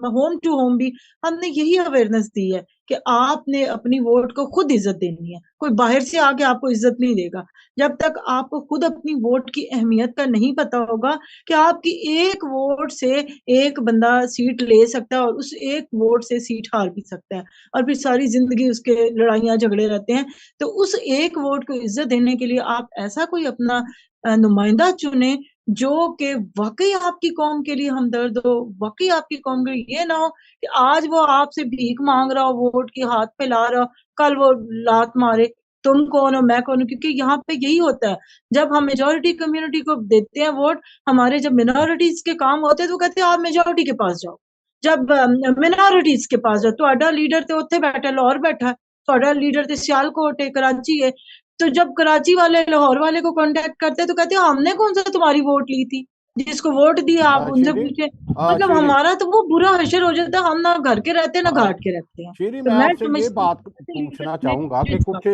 होम टू होम भी हमने यही अवेयरनेस दी है कि आपने अपनी वोट को खुद इज्जत देनी है। कोई बाहर से आके आपको इज्जत नहीं देगा। जब तक आपको खुद अपनी वोट की अहमियत का नहीं पता होगा कि आपकी एक वोट से एक बंदा सीट ले सकता है और उस एक वोट से सीट हार भी सकता है, और फिर सारी जिंदगी उसके लड़ाइयां झगड़े रहते हैं। तो उस एक वोट को इज्जत देने के लिए आप ऐसा कोई अपना नुमाइंदा चुने जो कि वाकई आपकी कौम के लिए हमदर्द हो, वाकई आपकी कौम के लिए। ये ना हो कि आज वो आपसे भीख मांग रहा हो, वोट की हाथ पे ला रहा हो, कल वो लात मारे तुम कौन हो मैं कौन हूं। क्योंकि यहाँ पे यही होता है, जब हम मेजोरिटी कम्युनिटी को देते हैं वोट, हमारे जब मिनोरिटीज के काम होते हैं तो कहते हैं आप मेजोरिटी के पास जाओ। जब मिनोरिटीज के पास जाओ, तो लीडर तो उत्थे बैठा, लाहौर बैठा है, तो लीडर तो सियालकोट है, कराची है। तो जब कराची वाले लाहौर वाले को कांटेक्ट करते हैं तो कहते हैं हमने कौन सा तुम्हारी वोट ली थी, जिसको वोट दिया आप उनसे शीरी पूछे। मतलब शीरी हमारा तो वो बुरा हशर हो जाता है, हम ना घर के रहते हैं ना घाट के रहते हैं। शीरी, तो मैं मैं आपसे ये समझती बात हूँ पूछना चाहूंगा कि कुछ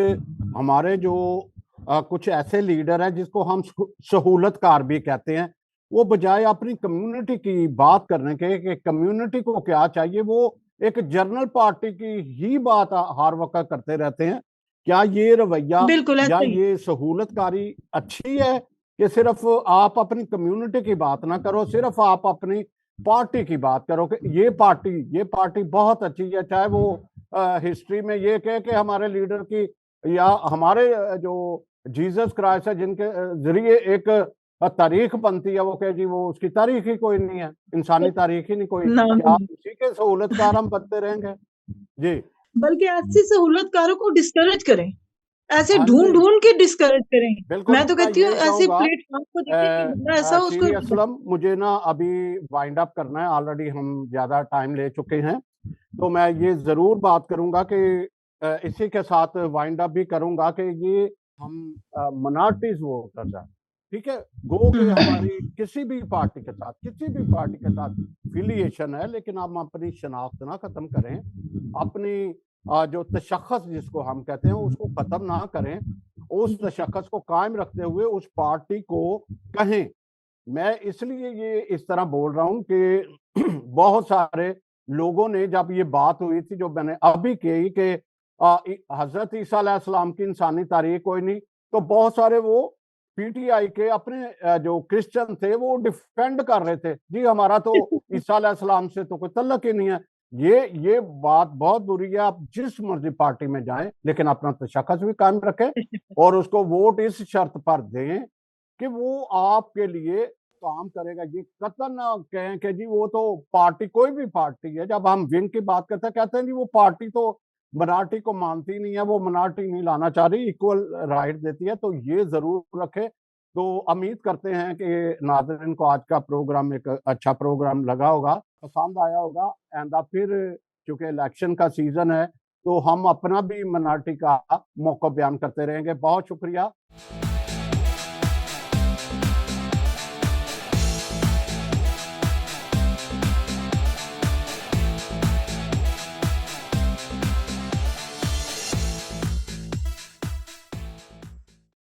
हमारे जो कुछ ऐसे लीडर हैं जिसको हम सहूलतकार भी कहते हैं, वो बजाय अपनी कम्युनिटी की बात करने के कि कम्युनिटी को क्या चाहिए, वो एक जर्नल पार्टी की ही बात हर वक्त करते रहते हैं। क्या ये रवैया बिल्कुल या ऐसा ही। ये सहूलतकारी अच्छी है कि सिर्फ आप अपनी कम्युनिटी की बात ना करो, सिर्फ आप अपनी पार्टी की बात करो कि ये पार्टी बहुत अच्छी है, चाहे वो हिस्ट्री में ये कहे कि हमारे लीडर की या हमारे जो जीसस क्राइस्ट है जिनके जरिए एक तारीख बनती है, वो कहे जी वो उसकी तारीख ही कोई नहीं है, इंसानी तारीख ही नहीं कोई। ना क्या उसी के सहूलतकार हम बनते रहेंगे? जी बल्कि ऐसे सहूलतकारों को डिस्करेज करें, ऐसे हाँ ढूंढ जी ढूंढ के डिस्करेज करें। बिल्कुल। मैं तो मैं कहती हूँ ये ऐसे कहूंगा प्लेटफॉर्म को देखें कि बंदा ऐसा उसको। शीरी असलम, मुझे ना अभी वाइंड अप करना है, ऑलरेडी हम ज्यादा टाइम ले चुके हैं। तो मैं ये जरूर बात करूंगा कि इसी के साथ वाइंड अप भी करूंगा कि ये हम मिनॉरिटीज वोटर्स हैं, ठीक है, गो के हमारी किसी भी पार्टी के साथ फिलिएशन है, लेकिन हम अपनी शनाख्त ना खत्म करें, अपनी जो तशख्खुस जिसको हम कहते हैं उसको खत्म ना करें, उस तशख्खुस को कायम रखते हुए उस पार्टी को कहें। मैं इसलिए ये इस तरह बोल रहा हूं कि बहुत सारे लोगों ने, जब ये बात हुई थी जो मैंने अभी कही कि हजरत ईसा अलैहिस्सलाम की इंसानी तारीख कोई नहीं, तो बहुत सारे वो पीटीआई के अपने जो क्रिश्चियन थे वो डिफेंड कर रहे थे, जी हमारा तो ईसा अलैहिस्सलाम से तो कोई तल्लुक ही नहीं है। ये बात बहुत बुरी है। आप जिस मर्जी पार्टी में जाएं, लेकिन अपना तशख्खुस भी कायम रखें और उसको वोट इस शर्त पर दें कि वो आपके लिए काम करेगा। ये कतई ना कहें कि जी वो तो पार्टी, कोई भी पार्टी है, जब हम विंग की बात करते हैं कहते हैं जी वो पार्टी तो मिnority को मानती नहीं है, वो मिnority नहीं लाना चाह रही, इक्वल राइट देती है। तो ये जरूर रखे। तो उम्मीद करते हैं कि नाज़रीन को आज का प्रोग्राम एक अच्छा प्रोग्राम लगा होगा, पसंद आया होगा। एंड फिर चूंकि इलेक्शन का सीजन है तो हम अपना भी मिnority का मौका बयान करते रहेंगे। बहुत शुक्रिया।